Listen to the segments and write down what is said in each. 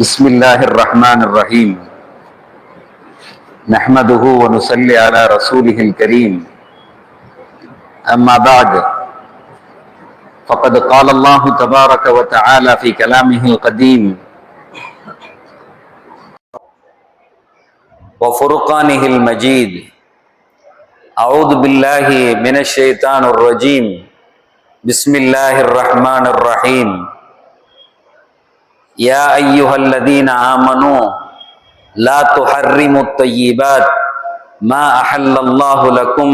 بسم الله الرحمن الرحيم. نحمده ونصلي على رسوله الكريم. أما بعد، فقد قال الله تبارك وتعالى في كلامه القديم وفرقانه المجيد: أعوذ بالله من الشيطان الرجيم. بسم الله الرحمن الرحيم. يا أيها الذين آمنوا لا تحرموا الطيبات ما أحل الله لكم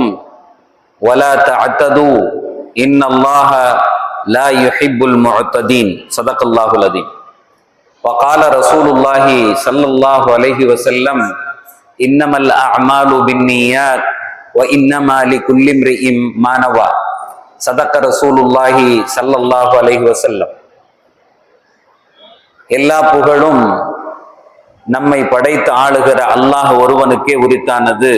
ولا تعتدوا إن الله لا يحب المعتدين. صدق الله العظيم. وقال رسول الله صلى الله عليه وسلم: إنما الأعمال بالنيات وإنما لكل امرئ ما نوى. صدق رسول الله صلى الله عليه وسلم. எல்லா புகழும் நம்மை படைத்து ஆளுகிற அல்லாஹ் ஒருவனுக்கே உரித்தானது.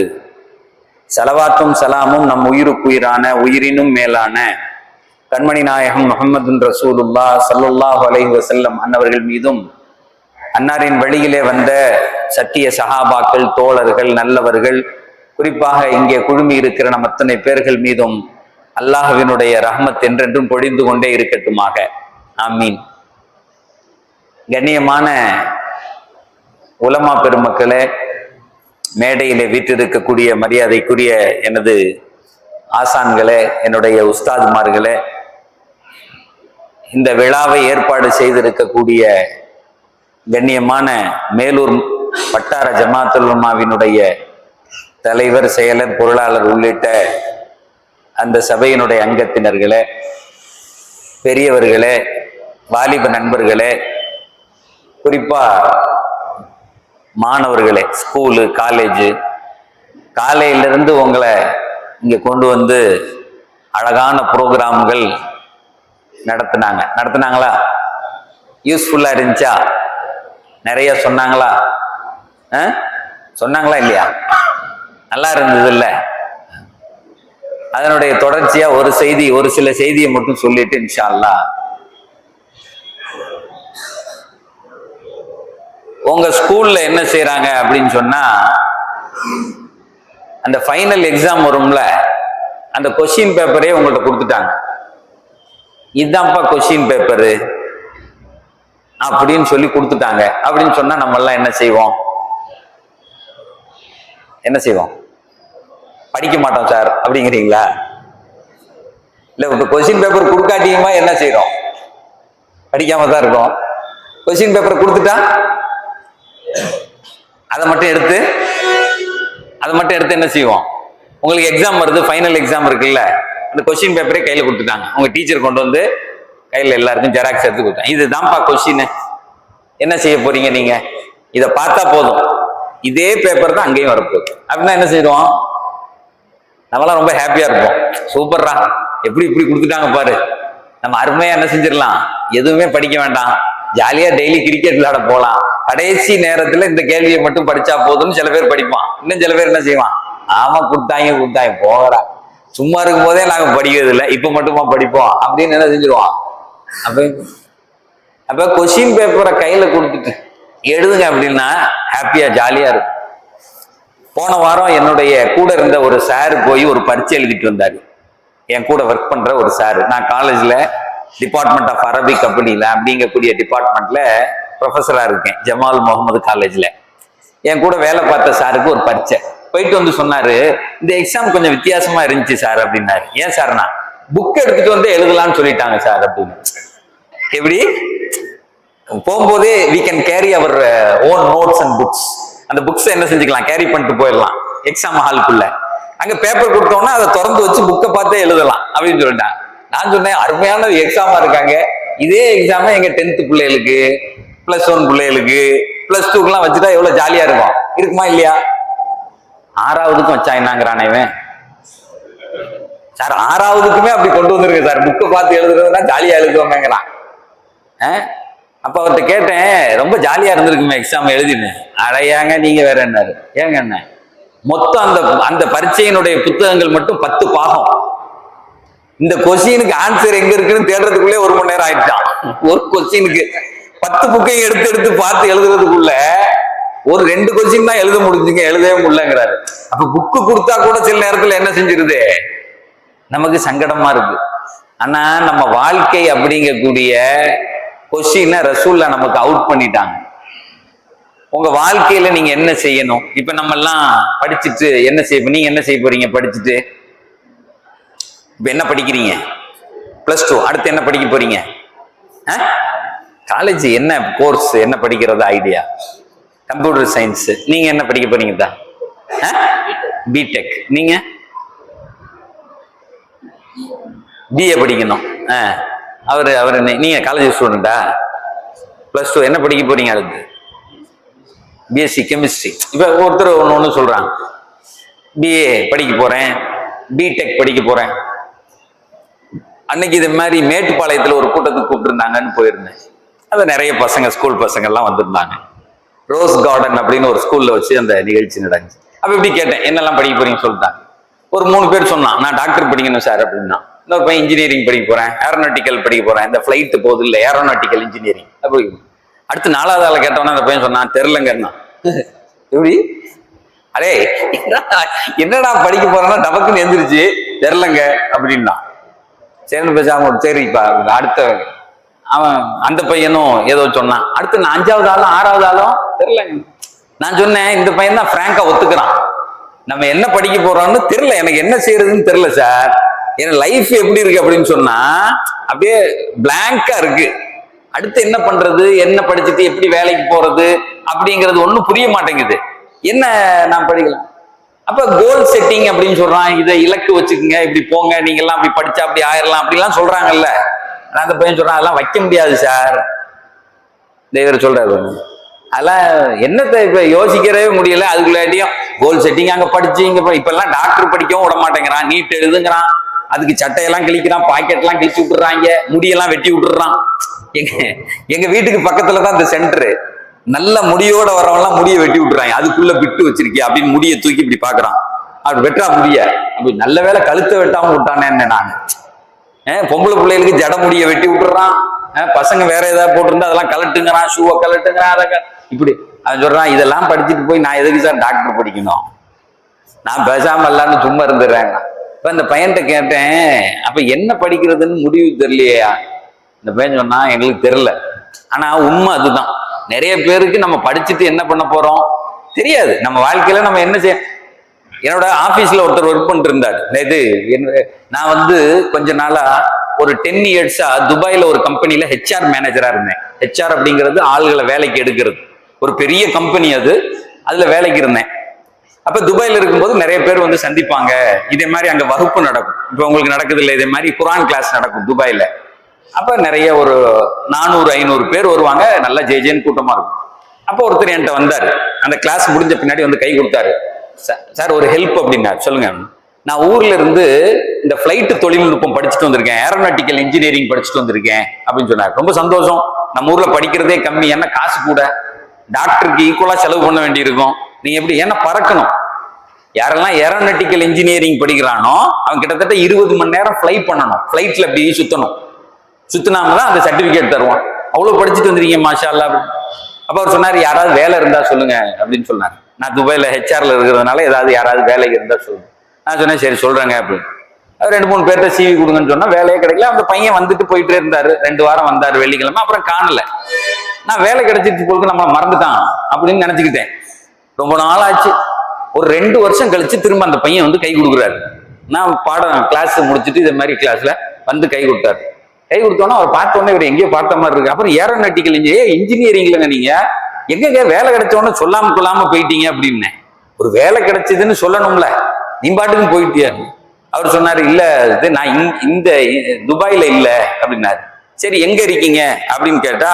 ஸலவாத்தும் சலாமும் நம் உயிருக்குயிரான உயிரினும் மேலான கண்மணி நாயகம் முஹம்மதுன் ரசூலுல்லாஹ் ஸல்லல்லாஹு அலைஹி வஸல்லம் அன்னவர்கள் மீதும், அன்னாரின் வழியிலே வந்த சத்திய சஹாபாக்கள், தோழர்கள், நல்லவர்கள், குறிப்பாக இங்கே குழுமி இருக்கிற நம் அத்தனை பேர்கள் மீதும் அல்லாஹ்வினுடைய ரஹ்மத் என்றென்றும் பொழிந்து கொண்டே இருக்கட்டுமாக. ஆமீன். கண்ணியமான உலமா பெருமக்களே, மேடையிலே வீற்றிருக்கக்கூடிய மரியாதைக்குரிய எனது ஆசான்களே, என்னுடைய உஸ்தாதுமார்களே, இந்த விழாவை ஏற்பாடு செய்திருக்கக்கூடிய கண்ணியமான மேலூர் வட்டார ஜமாத்துல் உலமாவினுடைய தலைவர், செயலர், பொருளாளர் உள்ளிட்ட அந்த சபையினுடைய அங்கத்தினர்களே, பெரியவர்களே, வாலிப நண்பர்களே, குறிப்பா மாணவர்களே, ஸ்கூலு, காலேஜு, காலையிலிருந்து உங்களை இங்க கொண்டு வந்து அழகான ப்ரோக்ராம்கள் நடத்தினாங்களா? யூஸ்ஃபுல்லா இருந்துச்சா? நிறைய சொன்னாங்களா? சொன்னாங்களா இல்லையா? நல்லா இருந்தது இல்ல? அதனுடைய தொடர்ச்சியா ஒரு சில செய்தியை மட்டும் சொல்லிட்டு இன்ஷா அல்லாஹ் உங்க ஸ்கூல்ல என்ன செய்யறாங்க அப்படின்னு சொன்னா, அந்த ஃபைனல் எக்ஸாம் வரும்ல, அந்த கொஸ்டின் பேப்பரே உங்கள்ட்ட கொடுத்துட்டாங்க. இதுதான்ப்பா கொஸ்டின் பேப்பரு அப்படின்னு சொல்லி கொடுத்துட்டாங்க. அப்படின்னு சொன்னா நம்ம எல்லாம் என்ன செய்வோம்? படிக்க மாட்டோம் சார் அப்படிங்கிறீங்களா? இல்ல, இப்ப கொஸ்டின் பேப்பர் கொடுக்காட்டியுமா என்ன செய்யறோம்? படிக்காம தான் இருக்கோம். கொஸ்டின் பேப்பர் கொடுத்துட்டா அதை மட்டும் எடுத்து என்ன செய்வோம்? உங்களுக்கு எக்ஸாம் வருது, ஃபைனல் எக்ஸாம் இருக்குல்ல, அந்த கொஸ்டின் பேப்பரே கையில கொடுத்துட்டாங்க. உங்க டீச்சர் கொண்டு வந்து கையில எல்லாருக்கும் ஜெராக்ஸ் எடுத்து கொடுத்தாங்க. இதுதான்ப்பா கொஸ்டின், என்ன செய்ய போறீங்க நீங்க? இதை பார்த்தா போதும், இதே பேப்பர் தான் அங்கேயும் வரப்போகுது. அப்படின்னா என்ன செய்வோம்? நம்மளாம் ரொம்ப ஹாப்பியா இருப்போம். சூப்பர்ரா, எப்படி கொடுத்துட்டாங்க பாரு, நம்ம அருமையா என்ன செஞ்சிடலாம், எதுவுமே படிக்க வேண்டாம், ஜாலியா டெய்லி கிரிக்கெட் விளையாட போலாம், கடைசி நேரத்துல இந்த கேள்வியை மட்டும் படிச்சா போதும்னு சில பேர் படிப்பான். இன்னும் சில பேர் என்ன செய்வான்? ஆமா, கொடுத்தாங்க போகடா, சும்மா இருக்கும் போதே நாங்க படிக்கிறது இல்லை, இப்ப மட்டுமா படிப்போம் அப்படின்னு என்ன செஞ்சிருவான். அப்ப கொஸ்டின் பேப்பரை கையில கொடுத்துட்டு எழுதுங்க அப்படின்னா ஹாப்பியா ஜாலியா இருக்கும். போன வாரம் என்னுடைய கூட இருந்த ஒரு சார் போய் ஒரு பரீட்சை எழுதிட்டு வந்தாரு. என் கூட ஒர்க் பண்ற ஒரு சாரு, நான் காலேஜ்ல டிபார்ட்மெண்ட் ஆஃப் அரபிக் அப்படிங்கக்கூடிய டிபார்ட்மெண்ட்ல ப்ரொஃபஸரா இருக்கேன், ஜமால் முகமது காலேஜ்ல. என் கூட வேலை பார்த்த சாருக்கு ஒரு பரீட்சை போயிட்டு வந்து சொன்னாரு, இந்த எக்ஸாம் கொஞ்சம் வித்தியாசமா இருந்துச்சு சார் அப்படின்னாரு. ஏன் சார்னா, புக் எடுத்துட்டு வந்து எழுதலாம்னு சொல்லிட்டாங்க சார் அப்படின்னு. எப்படி போகும்போதே we can carry our own notes and books. அந்த புக்ஸ் என்ன செஞ்சுக்கலாம், கேரி பண்ணிட்டு போயிடலாம் எக்ஸாம் ஹாலுக்குள்ள. அங்க பேப்பர் கொடுத்தோம்னா அதை திறந்து வச்சு புக்கை பார்த்தே எழுதலாம் அப்படின்னு சொல்லிட்டாங்க. நான் சொன்னேன், அருமையான எக்ஸாமா இருக்காங்க, இதே எக்ஸாம் எங்க 10th பிள்ளைகளுக்கு, +1 பிள்ளைகளுக்கு, +2க்குலாம் வச்சுட்டா எவ்வளவு ஜாலியா இருக்குமா இல்லையா? 6வதுக்கும் வச்சா என்னங்கிறான் இவன். சார் 6வதுக்குமே அப்படி கொண்டு வந்துருக்கு சார், புக்கை பார்த்து எழுதுறதுனா ஜாலியா எழுதுவாங்கிறான். அப்ப அவர்கிட்ட கேட்டேன், ரொம்ப ஜாலியா இருந்திருக்குமே எக்ஸாம் எழுதினு. அடையாங்க நீங்க வேற என்னாரு? ஏங்க என்ன, மொத்தம் அந்த பரீட்சையினுடைய புத்தகங்கள் மட்டும் 10 பாகம். இந்த கொஸ்டினுக்கு ஆன்சர் எங்க இருக்குன்னு தேடுறதுக்குள்ளே 1 மணி நேரம் ஆயிடுச்சான். ஒரு கொஸ்டினுக்கு 10 புக்கையும் எடுத்து எடுத்து பார்த்து எழுதுறதுக்குள்ள ஒரு 2 கொஸ்டின் தான் எழுத முடிஞ்சுங்க, எழுதவே முடியலங்கிறாரு. அப்ப புக்கு கொடுத்தா கூட சில நேரத்துல என்ன செஞ்சிருது, நமக்கு சங்கடமா இருக்கு. ஆனா நம்ம வாழ்க்கை அப்படிங்கக்கூடிய கொஸ்டினை ரசூல்லா நமக்கு அவுட் பண்ணிட்டாங்க. உங்க வாழ்க்கையில நீங்க என்ன செய்யணும்? இப்ப நம்ம எல்லாம் படிச்சுட்டு என்ன செய்ய, நீங்க என்ன செய்ய போறீங்க படிச்சுட்டு? இப்ப என்ன படிக்கிறீங்க? +2. அடுத்து என்ன படிக்க போறீங்க? காலேஜ் என்ன கோர்ஸ், என்ன படிக்கிறது ஐடியா? Computer science. நீங்க என்ன படிக்க போறீங்க தான்? பிடெக். நீங்க பிஏ படிக்கணும். அவரு நீங்க காலேஜ் ஸ்டூடெண்டா? +2 என்ன படிக்க போறீங்க அடுத்து? BSc chemistry. இப்ப ஒருத்தர் ஒண்ணு சொல்றாங்க, பிஏ படிக்க போறேன், பிடெக் படிக்க போறேன். அன்னைக்கு இது மாதிரி மேட்டுப்பாளையத்துல ஒரு கூட்டத்துக்கு கூப்பிட்டுருந்தாங்கன்னு போயிருந்தேன். அது நிறைய பசங்க, ஸ்கூல் பசங்க எல்லாம் வந்திருந்தாங்க. ரோஸ் கார்டன் அப்படின்னு ஒரு ஸ்கூல்ல வச்சு அந்த நிகழ்ச்சி நடந்துச்சு. அப்ப இப்படி கேட்டேன், என்னெல்லாம் படிக்க போறீங்கன்னு சொல்லிட்டாங்க. ஒரு 3 பேர் சொன்னான், நான் டாக்டர் படிக்கணும் சார் அப்படின்னா. இன்னொரு பையன் இன்ஜினியரிங் படிக்க போறேன், ஏரோநாட்டிக்கல் படிக்க போறேன், இந்த ஃபிளைட் போகுது இல்ல ஏரோநாட்டிக்கல் இன்ஜினியரிங் அப்படி. அடுத்து 4வது ஆளை கேட்டவன அந்த பையன் சொன்னான், தெரிலங்கன்னா. எப்படி அரே என்னடா படிக்க போறேன்னா டபக்குன்னு எந்திரிச்சு தெரிலங்க அப்படின்னா. சரி பேசாம சரிப்பா. அடுத்த அவன் அந்த பையனும் ஏதோ சொன்னான். அடுத்து நான் 5வது ஆளும் 6வது ஆளும் தெரியலங்க. நான் சொன்னேன், இந்த பையன் தான் பிராங்கா ஒத்துக்கிறான், நம்ம என்ன படிக்க போறோம்னு தெரியல, எனக்கு என்ன செய்யறதுன்னு தெரியல சார், என் லைஃப் எப்படி இருக்கு அப்படின்னு சொன்னா அப்படியே பிளாங்கா இருக்கு. அடுத்து என்ன பண்றது, என்ன படிச்சுட்டு எப்படி வேலைக்கு போறது அப்படிங்கிறது ஒண்ணும் புரிய மாட்டேங்குது. என்ன நான் படிக்கலாம். அப்ப கோல் செட்டிங் அப்படின்னு சொல்றான், இதை இலக்கு வச்சுக்கோங்க, இப்படி போங்க, நீங்க எல்லாம் அப்படி படிச்சா அப்படி ஆயிரலாம் அப்படிலாம் சொல்றாங்கல்ல. அந்த பையன் சொல்றான், அதெல்லாம் வைக்க முடியாது சார். தேவர் சொல்றாரு, அதெல்லாம் என்னத்தை இப்ப யோசிக்கிறவே முடியல. அதுக்குள்ளாட்டியும் கோல் செட்டிங் அங்க படிச்சு இங்க இப்ப எல்லாம் டாக்டர் படிக்கவும் விட மாட்டேங்கிறான், நீட் எழுதுங்கிறான், அதுக்கு சட்டையெல்லாம் கிழிக்கிறான், பாக்கெட் எல்லாம் கிழிச்சு விட்டுறாங்க, முடியெல்லாம் வெட்டி விட்டுறான். எங்க வீட்டுக்கு பக்கத்துலதான் இந்த சென்டரு. நல்ல முடியோட வரவெல்லாம் முடிய வெட்டி விட்டுறாங்க, அதுக்குள்ள பிட்டு வச்சிருக்கே அப்படின்னு முடிய தூக்கி இப்படி பாக்குறான். அப்படி வெட்டா முடிய அப்படி நல்ல வேலை கழுத்தை வெட்டாம விட்டானேன்னு நான். பொம்பளை பிள்ளைகளுக்கு ஜட முடிய வெட்டி விட்டுறான், பசங்க வேற ஏதாவது போட்டிருந்தா அதெல்லாம் கலட்டுங்கிறான், ஷூவை கலட்டுங்கிறான், அதை இப்படி அவன் சொல்றான். இதெல்லாம் படிச்சுட்டு போய் நான் எதுக்கு சார் டாக்டர் படிக்கணும், நான் பேசாம எல்லான்னு சும்மா இருந்துடுறேன். இப்ப இந்த பையன்கிட்ட கேட்டேன், அப்ப என்ன படிக்கிறதுன்னு முடிவு தெரியலையா? இந்த பையன் சொன்னா, எங்களுக்கு தெரியல. ஆனா உண்மை அதுதான், நிறைய பேருக்கு நம்ம படிச்சுட்டு என்ன பண்ண போறோம் தெரியாது. நம்ம வாழ்க்கையில நம்ம என்ன செய்ய. என்னோட ஆபீஸ்ல ஒருத்தர் ஒர்க் பண்ணிட்டு இருந்தார். நான் கொஞ்ச நாளா ஒரு 10 இயர்ஸா துபாயில ஒரு கம்பெனில HR மேனேஜரா இருந்தேன். HR அப்படிங்கிறது ஆள்களை வேலைக்கு எடுக்கிறது, ஒரு பெரிய கம்பெனி அது. அதுல வேலைக்கு இருந்தேன். அப்ப துபாயில இருக்கும்போது நிறைய பேர் சந்திப்பாங்க. இதே மாதிரி அங்க வகுப்பு நடக்கும். இப்ப உங்களுக்கு நடக்குது இல்லை, இதே மாதிரி குரான் கிளாஸ் நடக்கும் துபாயில. அப்ப நிறைய ஒரு 400-500 பேர் வருவாங்க, நல்ல ஜெய்ஜேன்னு கூட்டமா இருக்கும். அப்ப ஒருத்தர் என்கிட்ட வந்தாரு, அந்த கிளாஸ் முடிஞ்ச பின்னாடி கை கொடுத்தாரு. சார் ஒரு ஹெல்ப் அப்படின்னா. சொல்லுங்க. நான் ஊர்ல இருந்து இந்த பிளைட் தொழில்நுட்பம் படிச்சுட்டு வந்திருக்கேன், ஏரோநாட்டிக்கல் இன்ஜினியரிங் படிச்சுட்டு வந்திருக்கேன் அப்படின்னு சொன்னார். ரொம்ப சந்தோஷம். நம்ம ஊர்ல படிக்கிறதே கம்மி, ஏன்னா காசு கூட, டாக்டருக்கு ஈக்குவலா செலவு பண்ண வேண்டி இருக்கும். நீங்க எப்படி, ஏன்னா பறக்கணும். யாரெல்லாம் ஏரோநாட்டிக்கல் இன்ஜினியரிங் படிக்கிறானோ அவன் கிட்டத்தட்ட 20 மணி நேரம் ஃபிளை பண்ணணும், ஃபிளைட்ல அப்படி சுத்தணும். சுத்தினாமதான் அந்த சர்டிபிகேட் தருவான். அவ்வளவு படிச்சுட்டு வந்திருக்கீங்க மாஷா அல்லாஹ். அப்ப அவர் சொன்னாரு, யாராவது வேலை இருந்தா சொல்லுங்க அப்படின்னு சொன்னாரு. நான் துபாயில HR-ல இருக்கிறதுனால ஏதாவது யாராவது வேலைக்கு இருந்தா சொல்லுங்க. நான் சொன்னேன், சரி சொல்றேங்க அப்படின்னு. 2-3 பேர்த்த CV கொடுங்கன்னு சொன்னா வேலையே கிடைக்கல. அந்த பையன் வந்துட்டு போயிட்டே இருந்தாரு. 2 வாரம் வந்தாரு வெள்ளிக்கிழமை, அப்புறம் காணல. நான் வேலை கிடைச்சிட்டு போது நம்ம மறந்துட்டான் அப்படின்னு நினைச்சுக்கிட்டேன். ரொம்ப நாள் ஆச்சு. ஒரு 2 வருஷம் கழிச்சு திரும்ப அந்த பையன் கை கொடுக்குறாரு. நான் பாடம் கிளாஸ் முடிச்சுட்டு இதே மாதிரி கிளாஸ்ல கை கொடுத்தாரு. கை கொடுத்தோன்னா அவர் பார்த்த உடனே இவர் எங்கேயோ பார்த்த மாதிரி இருக்கு. அப்புறம் ஏரோநாட்டிக்கல் இன்ஜினியரிங்லங்க நீங்க எங்க வேலை கிடைச்சோன்னு சொல்லாம கொள்ளாம போயிட்டீங்க அப்படின்னு. ஒரு வேலை கிடைச்சதுன்னு சொல்லணும்ல, நீ பாட்டுக்கு போயிட்டியா? அவர் சொன்னாரு, இல்ல இது நான் இந்த துபாயில இல்ல அப்படின்னாரு. சரி எங்க இருக்கீங்க அப்படின்னு கேட்டா,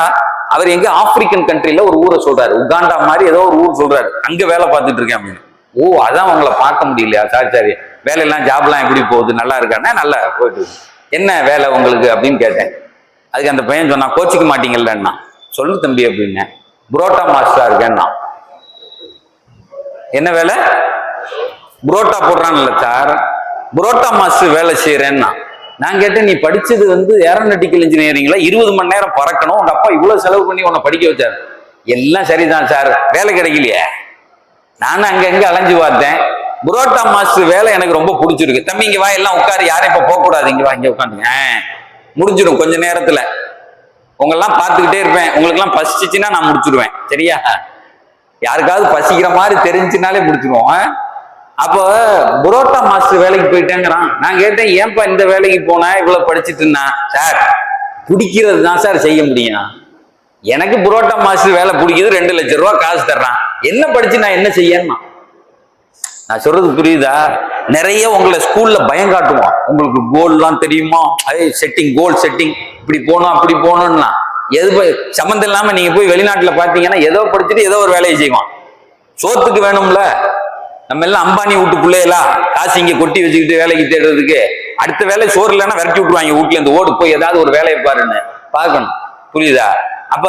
அவர் எங்க ஆப்பிரிக்கன் கண்ட்ரில ஒரு ஊரை சொல்றாரு, உகாண்டா மாதிரி ஏதோ ஒரு ஊர் சொல்றாரு, அங்க வேலை பார்த்துட்டு இருக்கேன் அப்படின்னு. ஓ அதான் உங்களை பார்க்க முடியலையா? சரி சரி, வேலையெல்லாம் ஜாப்லாம் எப்படி போகுது, நல்லா இருக்கானே? நல்லா போயிட்டு. என்ன வேலை உங்களுக்கு அப்படின்னு கேட்டேன். அதுக்கு அந்த பையன் சொன்னா, கோச்சிக்க மாட்டீங்கல்லன்னா. சொல்லு தம்பி அப்படின்னு. புரோட்டா மாஸ்டரா இருக்கேன்னா. என்ன வேலை? புரோட்டா போடுறான்ல சார், புரோட்டா மாஸ்டர் வேலை செய்யறேன்னா. நான் கேட்டேன், நீ படிச்சது வந்து ஏரோநாட்டிக்கல் இன்ஜினியரிங்ல 20 மணி நேரம் பறக்கணும், உங்க அப்பா இவ்வளவு செலவு பண்ணி உன்னை படிக்க வச்சாரு. எல்லாம் சரிதான் சார், வேலை கிடைக்கலையே. நானும் அங்க அலைஞ்சு பார்த்தேன். புரோட்டா மாஸ்டர் வேலை எனக்கு ரொம்ப பிடிச்சிருக்கு. தம்பி இங்க வா, எல்லாம் உட்காரு, யாரும் இப்ப போக கூடாது, இங்க வா, இங்க உட்காந்துங்க, முடிஞ்சிடும் கொஞ்ச நேரத்துல. உங்களெல்லாம் பார்த்துக்கிட்டே இருப்பேன், உங்களுக்கு எல்லாம் பசிச்சுன்னா நான் முடிச்சிடுவேன், சரியா? யாருக்காவது பசிக்கிற மாதிரி தெரிஞ்சுனாலே முடிச்சிருவோம். அப்போ புரோட்டா மாஸ்டர் வேலைக்கு போயிட்டேங்கிறான். நான் கேட்டேன், ஏன்பா இந்த வேலைக்கு போனா இவ்வளவு படிச்சுட்டு இருந்தா? சார் பிடிக்கிறது தான் சார் செய்ய முடியும். எனக்கு புரோட்டா மாஸ்டர் வேலை பிடிக்குது, 2 லட்சம் ரூபாய் காசு தர்றான், என்ன படிச்சு நான் என்ன செய்யணும்? நான் சொல்றது புரியுதா? நிறைய உங்களை ஸ்கூல்ல பயம் காட்டுவான். உங்களுக்கு கோல் எல்லாம் தெரியுமா, செட்டிங், கோல் செட்டிங், இப்படி போகணும் அப்படி போகணும்னா. எது சம்மந்தம் இல்லாம நீங்க போய் வெளிநாட்டுல பாத்தீங்கன்னா ஏதோ படிச்சுட்டு ஏதோ ஒரு வேலையை செய்வான். சோத்துக்கு வேணும்ல, நம்ம எல்லாம் அம்பானி வீட்டு பிள்ளைகளா, காசு இங்க கொட்டி வச்சுக்கிட்டு வேலைக்கு தேடுறதுக்கு, அடுத்த வேலை சோறு இல்லைன்னா விரட்டி விட்டுருவாங்க வீட்டுல இருந்து, ஓடு போய் ஏதாவது ஒரு வேலையை பாருன்னு பார்க்கணும், புரியுதா? அப்ப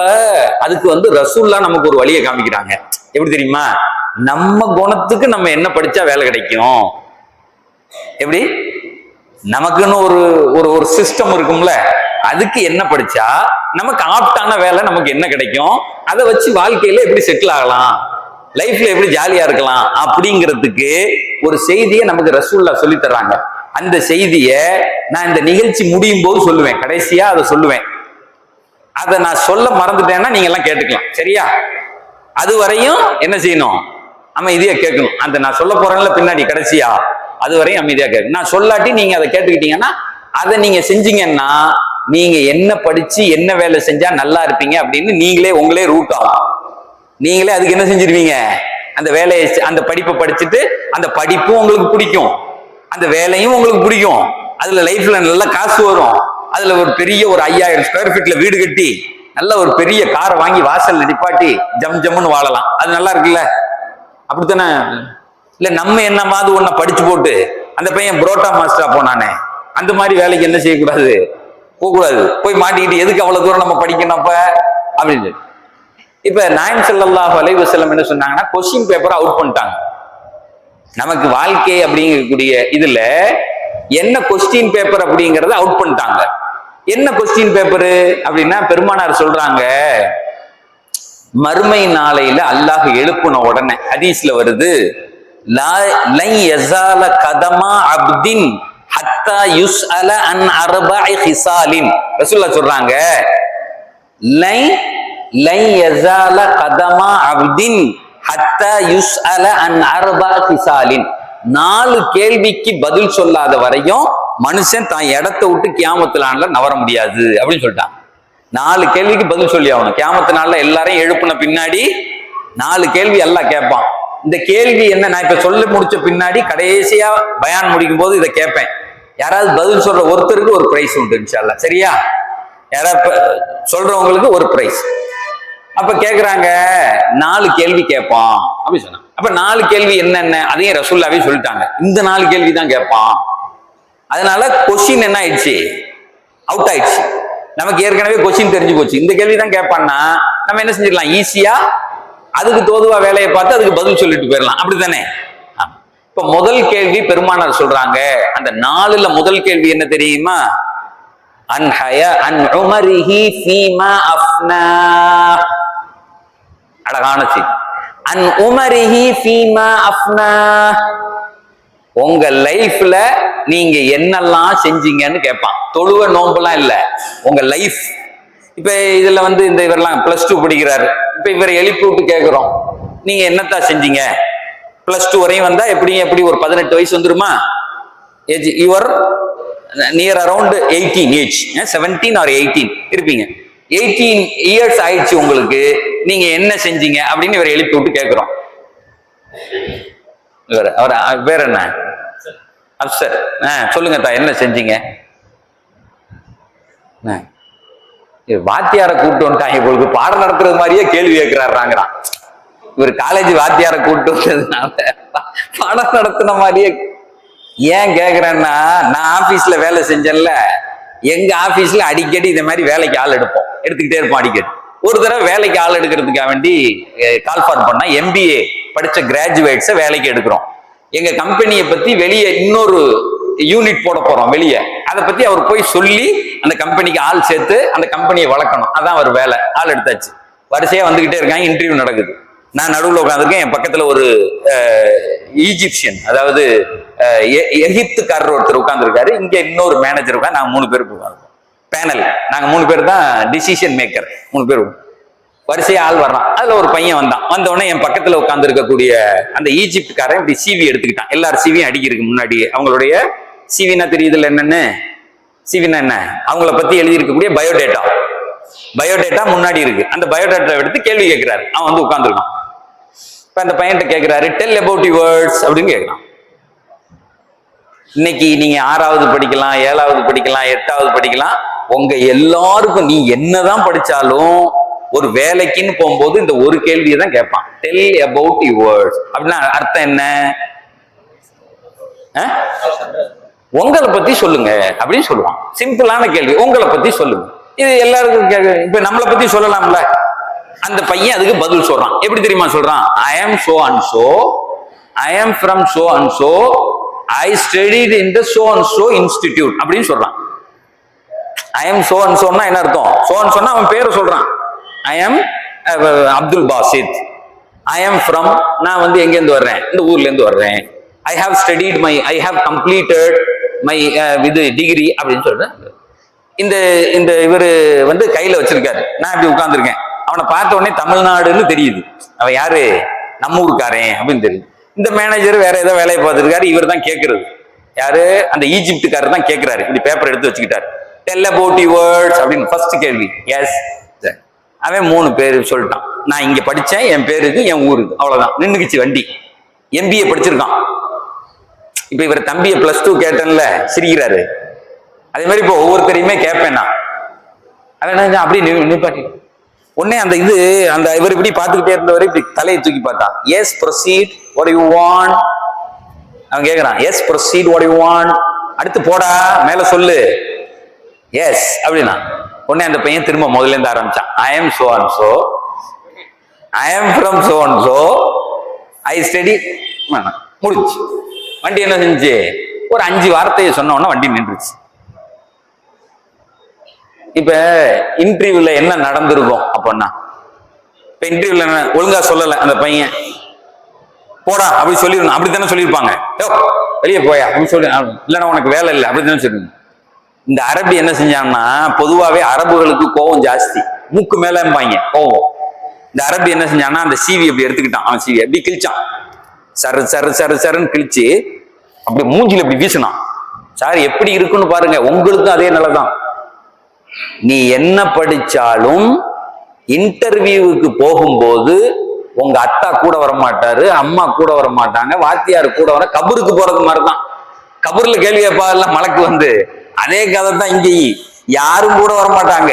அதுக்கு வந்து ரசூல்லா நமக்கு ஒரு வழியை காமிக்கிறாங்க. எப்படி தெரியுமா? நம்ம குணத்துக்கு நம்ம என்ன படிச்சா வேலை கிடைக்கும், எப்படி நமக்குன்னு ஒரு ஒரு சிஸ்டம் இருக்கும்ல, அதுக்கு என்ன படிச்சா நமக்கு ஆப்டான வேலை நமக்கு என்ன கிடைக்கும், அதை வச்சு வாழ்க்கையில எப்படி செட்டில் ஆகலாம், லைஃப்ல எப்படி ஜாலியா இருக்கலாம் அப்படிங்கிறதுக்கு ஒரு செய்தியை நமக்கு ரசூல்லா சொல்லி தர்றாங்க. அந்த செய்தியை நான் இந்த நிகழ்ச்சி முடியும் போது சொல்லுவேன், கடைசியா அதை சொல்லுவேன். அதை நான் சொல்ல மறந்துட்டேன்னா நீங்க எல்லாம் கேட்டுக்கலாம், சரியா? அது வரையும் என்ன செய்யணும், அமைதியா கேட்கணும். அந்த நான் சொல்ல போறேன்ல பின்னாடி கடைசியா, அது வரையும் அமைதியா கேட்கணும். நான் சொல்லாட்டி நீங்க அதை கேட்டுக்கிட்டீங்கன்னா, அதை நீங்க செஞ்சீங்கன்னா நீங்க என்ன படிச்சு என்ன வேலை செஞ்சா நல்லா இருப்பீங்க அப்படின்னு நீங்களே உங்களே ரூட் ஆகும். நீங்களே அதுக்கு என்ன செஞ்சிருவீங்க, அந்த வேலையை, அந்த படிப்பை படிச்சுட்டு அந்த படிப்பும் உங்களுக்கு பிடிக்கும், அந்த வேலையும் உங்களுக்கு பிடிக்கும், அதுல லைஃப்ல நல்ல காசு வரும், அதுல ஒரு பெரிய ஒரு 5000 ஸ்கொயர் ஃபீட்ல வீடு கட்டி நல்ல ஒரு பெரிய காரை வாங்கி வாசல்ல நிப்பாட்டி ஜம் ஜம்முன்னு வாழலாம். அது நல்லா இருக்குல்ல? அப்படித்தானே? இல்ல நம்ம என்னமாவது ஒன்ன படிச்சு போட்டு அந்த பையன் புரோட்டா மாஸ்டரா போனானே, அந்த மாதிரி வேலைக்கு என்ன செய்யக்கூடாது, போகக்கூடாது. போய் மாட்டிக்கிட்டு எதுக்கு அவ்வளவு தூரம் நம்ம படிக்கணும் அப்ப அப்படின்னு. இப்ப நாயகம் ஸல்லல்லாஹு அலைஹி வஸல்லம் என்ன சொன்னாங்கன்னா, கொஸ்டின் பேப்பரை அவுட் பண்ணிட்டாங்க. நமக்கு வாழ்க்கை அப்படிங்கக்கூடிய இதுல என்ன கொஸ்டின் பேப்பர் அப்படிங்கறத அவுட் பண்ணிட்டாங்க. என்ன கொஸ்டின் பேப்பரு அப்படின்னா, பெருமானார் சொல்றாங்க, மறுமை நாளையில அல்லாஹ் எழுப்புன உடனே ஹதீஸ்ல வருது, லன் யஸால கதமா அப்தின் ஹத்தா யுஸ்அல அன் அர்பஇ ஹிசாலின். ரசூலுல்லாஹ் சொல்றாங்க, லன் யஸால கதமா அப்தின் ஹத்தா யுஸ்அல அன் அர்பஇ ஹிசாலின். 4 கேள்விக்கு பதில் சொல்லாத வரையும் மனுஷன் தான் இடத்தை விட்டு கியாமத்து நாள்ல நவர முடியாது அப்படின்னு சொல்லிட்டான். 4 கேள்விக்கு பதில் சொல்லி ஆகணும். கியாமத்து நாள்ல எல்லாரையும் எழுப்புன பின்னாடி 4 கேள்வி எல்லாம் கேட்பான். இந்த கேள்வி என்ன, நான் இப்ப சொல்லி முடிச்ச பின்னாடி கடைசியா பயான் முடிக்கும் போது இதை கேட்பேன். யாராவது பதில் சொல்ற ஒருத்தருக்கு ஒரு பிரைஸ் உண்டு இன்ஷால்லா, சரியா? யாராவது சொல்றவங்களுக்கு ஒரு பிரைஸ். அப்ப கேக்குறாங்க, 4 கேள்வி கேட்பான் அப்படின்னு சொன்னாங்க. அப்ப 4 கேள்வி என்னென்ன அதையும் ரசூலுல்லாவே சொல்லிட்டாங்க. இந்த 4 கேள்வி தான் கேட்பான். அதனால கொஸ்டின் என்ன ஆயிடுச்சு, அவுட் ஆயிடுச்சு. நமக்கு ஏற்கனவே கொஸ்டின் தெரிஞ்சு போச்சு. இந்த கேள்வி தான் கேட்பான்னா நம்ம என்ன செஞ்சிடலாம், ஈஸியா அதுக்கு தோதுவா வேலையை பார்த்து அதுக்கு பதில் சொல்லிட்டு போயிடலாம், அப்படித்தானே? இப்ப முதல் கேள்வி பெருமானார் சொல்றாங்க, அந்த 4ல முதல் கேள்வி என்ன தெரியுமா? அன் உமரிஹி ஃபீமா அஃப்னா. அழகான செய்தி. அன் உமரிஹி ஃபீமா அஃப்னா. உங்க லைஃப்ல நீங்க என்னெல்லாம் செஞ்சீங்கன்னு கேட்பான். தொழுவ நோம்பெல்லாம் இல்ல, உங்க லைஃப். இப்ப இதுல வந்து இந்த இவரெல்லாம் +2 படிக்கிறாரு. இப்ப இவரை எழுப்பி விட்டு கேட்கிறோம், நீங்க என்னத்தான் செஞ்சீங்க? +2 வரையும் வந்தா எப்படி ஒரு 18 வயசு வந்துருமா? Age your near around 18 age, 17 or 18 இருப்பீங்க. 18 இயர்ஸ் ஆயிடுச்சு உங்களுக்கு, நீங்க என்ன செஞ்சீங்க அப்படின்னு இவரை எழுப்பி விட்டு கேட்கிறோம். அவர் பேர் என்ன? அப்சர். சொல்லுங்க தா, என்ன செஞ்சீங்க? வாத்தியார கூப்பிட்டு வந்துட்டாங்க, உங்களுக்கு பாடம் நடத்துறது மாதிரியே கேள்வி கேட்கிறாருங்கிறான். இவர் காலேஜ் வாத்தியார கூப்பிட்டு வந்ததுனால பாடம் நடத்தின மாதிரியே. ஏன் கேக்குறேன்னா, நான் ஆபீஸ்ல வேலை செஞ்சேன்ல, எங்க ஆபீஸ்ல அடிக்கடி இந்த மாதிரி வேலைக்கு ஆள் எடுத்துக்கிட்டே இருப்போம். அடிக்கடி ஒரு தடவை வேலைக்கு ஆள் எடுக்கிறதுக்காக வேண்டி கால் ஃபார் பண்ணா, MBA படிச்ச கிராஜுவேட்ஸை வேலைக்கு எடுக்கிறோம். எங்க கம்பெனியை பத்தி வெளியே இன்னொரு யூனிட் போட போறோம் வெளியே, அதை பத்தி அவர் போய் சொல்லி அந்த கம்பெனிக்கு ஆள் சேர்த்து அந்த கம்பெனியை வளர்க்கணும். அதான் அவர் வேலை. ஆள் எடுத்தாச்சு. வரிசையா வந்துகிட்டே இருக்காங்க. இன்டர்வியூ நடக்குது. நான் நடுவில் உட்காந்துருக்கேன். என் பக்கத்துல ஒரு ஈஜிப்சியன், அதாவது எகிப்துக்காரர் ஒருத்தர் உட்காந்துருக்காரு. இங்க இன்னொரு மேனேஜர் உட்காந்து நாங்க 3 பேர் உட்காந்துருக்கோம். பேனல் நாங்க 3 பேர் தான் டிசிஷன் மேக்கர். 3 பேர் வரிசையா ஆள் வர்றான். அதுல ஒரு பையன் வந்தான். வந்த உடனே என் பக்கத்துல உட்கார்ந்து இருக்கக்கூடிய அந்த ஈஜிப்துக்காரன் இப்படி சிவி எடுத்துக்கிட்டான். எல்லாரும் சிவியும் அடிக்கிறதுக்கு முன்னாடி அவங்களுடைய சிவினா தெரியுதுல என்னன்னு? சிவினா என்ன? அவங்கள பத்தி எழுதி இருக்கக்கூடிய பயோடேட்டா முன்னாடி இருக்கு. அந்த பயோடேட்டா எடுத்து கேள்வி கேட்கிறாரு. அவன் வந்து உட்கார்ந்துருக்கான். இப்ப அந்த பையன்கிட்ட கேட்கிறாரு, டெல் அபவுட் யுவர்ஸ் அப்படின்னு கேட்கிறான். இன்னைக்கு நீங்க 6வது படிக்கலாம், 7வது படிக்கலாம், 8வது படிக்கலாம். உங்க எல்லாருக்கும் நீ என்னதான் படிச்சாலும் ஒரு வேலைக்குன்னு போகும்போது இந்த ஒரு கேள்வியை தான் கேட்பான். டெல் அபவுட் யுவர்ஸ் அப்படின்னா அர்த்தம் என்ன? உங்களை பத்தி சொல்லுங்க அப்படின்னு சொல்லுவான். சிம்பிளான கேள்வி, உங்களை பத்தி சொல்லுங்க. இது எல்லாருக்கும் இப்ப நம்மளை பத்தி சொல்லலாம்ல. அந்த பையன் அதுக்கு பதில் சொல்றான். எப்படி தெரியுமா சொல்றான்? ஐ ஆம் so and so, I am from so and so, I studied in the so and so institute அப்படின்னு சொல்றான். ஐ ஆம் சோ அண்ட் சோன்னா என்ன அர்த்தம்? சோ அண்ட் சொன்னா அவன் பேரை சொல்றான். ஐ ஆம் அப்துல் பாசித். ஐ ஆம் ஃப்ரம், நான் வந்து எங்கேருந்து வர்றேன்? இந்த ஊர்ல இருந்து வர்றேன். I have studied I have completed my with degree அப்படின்னு சொல்றேன். இந்த இவரு வந்து கையில வச்சிருக்காரு. நான் இப்படி உட்கார்ந்துருக்கேன். அவனை பார்த்த உடனே தமிழ்நாடுன்னு தெரியுது. அவன் யாரு? நம்ம ஊருக்காரன் அப்படின்னு தெரியுது. இந்த மேனேஜர் வேற ஏதோ வேலையை பார்த்துருக்காரு. இவர் தான் கேட்கறது. யாரு? அந்த ஈஜிப்துக்காரர் தான் கேட்கிறாரு. இப்படி பேப்பர் எடுத்து வச்சுக்கிட்டாரு. டெல் அபவுட் யுவர்ஸ் அப்படின்னு ஃபர்ஸ்ட் கேள்வி. எஸ். அவன் 3 பேர் சொல்லிட்டான். நான் இங்க படிச்சேன், என் பேருக்கு, என் ஊருக்கு, அவ்வளவுதான். நின்னுக்குச்சு வண்டி. MBA படிச்சிருக்கான். இப்ப இவர் தம்பியை +2 கேட்டேன்ல, சிரிக்கிறாரு. அதே மாதிரி இப்போ ஒவ்வொருத்தரையுமே கேட்பேன் நான். அவன் அப்படி நிப்பாட்டி உடனே அந்த இவர் இப்படி பார்த்துக்கிட்டே இருந்தவரை இப்படி தலையை தூக்கி பார்த்தான். Yes proceed what you want. அவன் கேட்கறான். Yes proceed what you want. அடுத்து போடா மேல சொல்லு. எஸ் அப்படின்னா உடனே அந்த பையன் திரும்ப முதல்ல இருந்து ஆரம்பிச்சான். ஐ ஆம் so and so, I am from so and so, I study. முடிச்சு. வண்டி என்ன செஞ்சு? ஒரு 5 வார்த்தையை சொன்ன உடனே வண்டி நின்றுச்சு. இப்ப இன்டர்வியூல என்ன நடந்திருக்கும் அப்படின்னா, இப்ப இன்டர்வியூல ஒழுங்கா சொல்லல அந்த பையன், போடா அப்படி சொல்லிடணும். அப்படித்தானே சொல்லியிருப்பாங்க. வெளியே போயா அப்படின்னு சொல்லி, இல்லைன்னா உனக்கு வேலை இல்லை அப்படித்தானே சொல்லிடணும். இந்த அரபி என்ன செஞ்சான்னா, பொதுவாவே அரபுகளுக்கு கோபம் ஜாஸ்தி, மூக்கு மேலம்பாங்க கோபம். இந்த அரபி என்ன செஞ்சான்னா, அந்த சிவி அப்படி எடுத்துக்கிட்டான். அவன் சிவி அப்படி கிழிச்சான். சரு சரு சரு சருன்னு கிழிச்சு அப்படி மூஞ்சில அப்படி வீசினான். சார் எப்படி இருக்குன்னு பாருங்க. உங்களுக்கும் அதே நிலைதான். நீ என்ன படிச்சாலும் இன்டர்வியூவுக்கு போகும்போது உங்க அத்தா கூட வர மாட்டாரு, அம்மா கூட வர மாட்டாங்க, வாத்தியார் கூட வர, கபருக்கு போறது மாதிரிதான். கபூர்ல கேள்வி கேட்பார்ல மலக்கு வந்து, அதே கதை தான் இங்கேயும். யாரும் கூட வர மாட்டாங்க.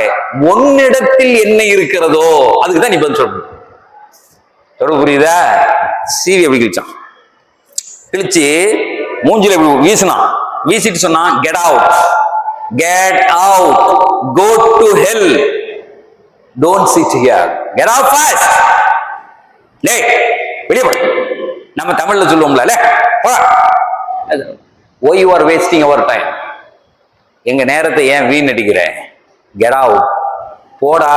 உன்னிடத்தில் என்ன இருக்கிறதோ அதுக்குதான் நீ பதில் சொல்லணும். புரியுதா? சீவி எப்படி கிழிச்சான். கிழிச்சு மூஞ்சில எப்படி வீசினான். வீசிட்டு சொன்னான், get out, get out, go to hell, don't sit here, get out fast. லே வெளியே போ. நம்ம தமிழ்ல சொல்லுவோம்ல, லே போடா. Why you are wasting our time? எங்க நேரத்தை ஏன் வீணடிக்கிற? கெட் அவுட், போடா.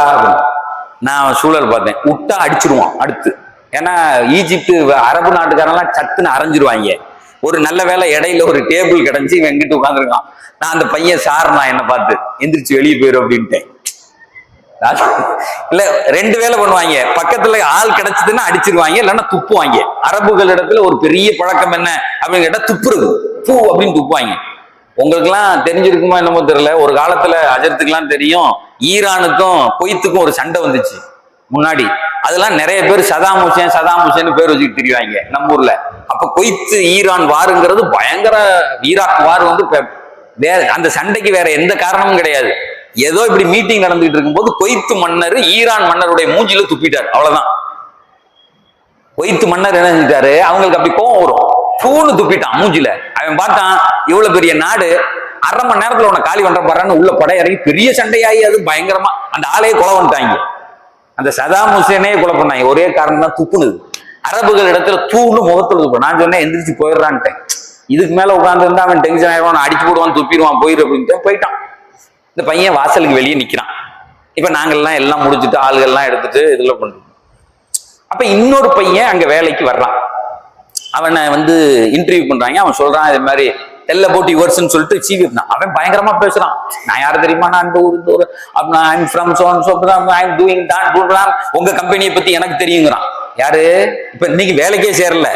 நான் சூழல் பார்த்தேன். விட்டா அடிச்சிருவான் அடுத்து. ஏன்னா ஈஜிப்து அரபு நாட்டுக்காரெல்லாம் சத்துன்னு அரைஞ்சிருவாங்க. ஒரு நல்ல வேலை இடையில ஒரு டேபிள் கிடைச்சி இவன் எங்கிட்டு உட்காந்துருக்கான். நான் அந்த பையன் சார், நான் என்ன பார்த்து எந்திரிச்சு வெளியே போயிடும் அப்படின்ட்டேன். இல்ல 2 வேலை பண்ணுவாங்க. பக்கத்துல ஆள் கிடைச்சதுன்னா அடிச்சிருவாங்க, இல்லைன்னா துப்புவாங்க. அரபுகள் இடத்துல ஒரு பெரிய பழக்கம் என்ன அப்படின்னு கேட்டா துப்புறது. பூ அப்படின்னு துப்புவாங்க. உங்களுக்கு எல்லாம் தெரிஞ்சிருக்குமா என்னமோ தெரியல. ஒரு காலத்துல அஜர்த்துக்கெல்லாம் தெரியும், ஈரானுக்கும் குவைத்துக்கும் ஒரு சண்டை வந்துச்சு முன்னாடி. அதெல்லாம் நிறைய பேர் சதாம் ஹுசேன் பேர் வச்சுக்கிட்டு தெரிவாங்க நம்ம ஊர்ல. அப்ப குவைத்து ஈரான் வாருங்கிறது பயங்கர. ஈராக் வார் வந்து வேற, அந்த சண்டைக்கு வேற எந்த காரணமும் கிடையாது. ஏதோ இப்படி மீட்டிங் நடந்துகிட்டு இருக்கும்போது குவைத்து மன்னர் ஈரான் மன்னருடைய மூஞ்சில துப்பிட்டார். அவ்வளவுதான். குவைத்து மன்னர் என்ன செஞ்சிட்டாரு, அவங்களுக்கு அப்படி கோவம் வரும், பூன்னு துப்பிட்டான் மூஞ்சில. அவன் பார்த்தான், இவ்வளவு பெரிய நாடு, 1/2 மணி நேரத்துல உன காலி பண்ற பாருன்னு உள்ள படை இறங்கி பெரிய சண்டையாகி அது பயங்கரமா அந்த ஆளையே கொலை பண்ணிட்டாங்க. அந்த சதாம் ஹுசேனையே கொலை பண்ணாங்க. ஒரே காரணம் தான், துப்புனுது. அரபுகள் இடத்துல தூணு முகத்துல துப்பு. நான் சொன்னேன் எந்திரிச்சு போயிடுறான்ட்டேன். இதுக்கு மேல உட்கார்ந்து இருந்தா அவன் டென்ஷன் ஆயிடுவான், அடிச்சு போடுவான், துப்பிடுவான், போயிரு அப்படின்ட்டு போயிட்டான். இந்த பையன் வாசலுக்கு வெளியே நிக்கிறான். இப்ப நாங்கள்லாம் எல்லாம் முடிச்சுட்டு ஆளுகள்லாம் எடுத்துட்டு இதுல பண்றோம். அப்ப இன்னொரு பையன் அங்க வேலைக்கு வர்றான். அவனை வந்து இன்டர்வியூ பண்றாங்க. அவன் சொல்றான் இது மாதிரி தெல்ல போட்டு யுவர்ஸ்ன்னு சொல்லிட்டு சிவி. அவன் பயங்கரமா பேசுறான். நான் யாரு தெரியுமா, நான் இந்த ஊர் I'm from so and so, I'm doing தான், உங்க கம்பெனியை பத்தி எனக்கு தெரியுங்கிறான். யாரு? இப்ப இன்னைக்கு வேலைக்கே சேரல,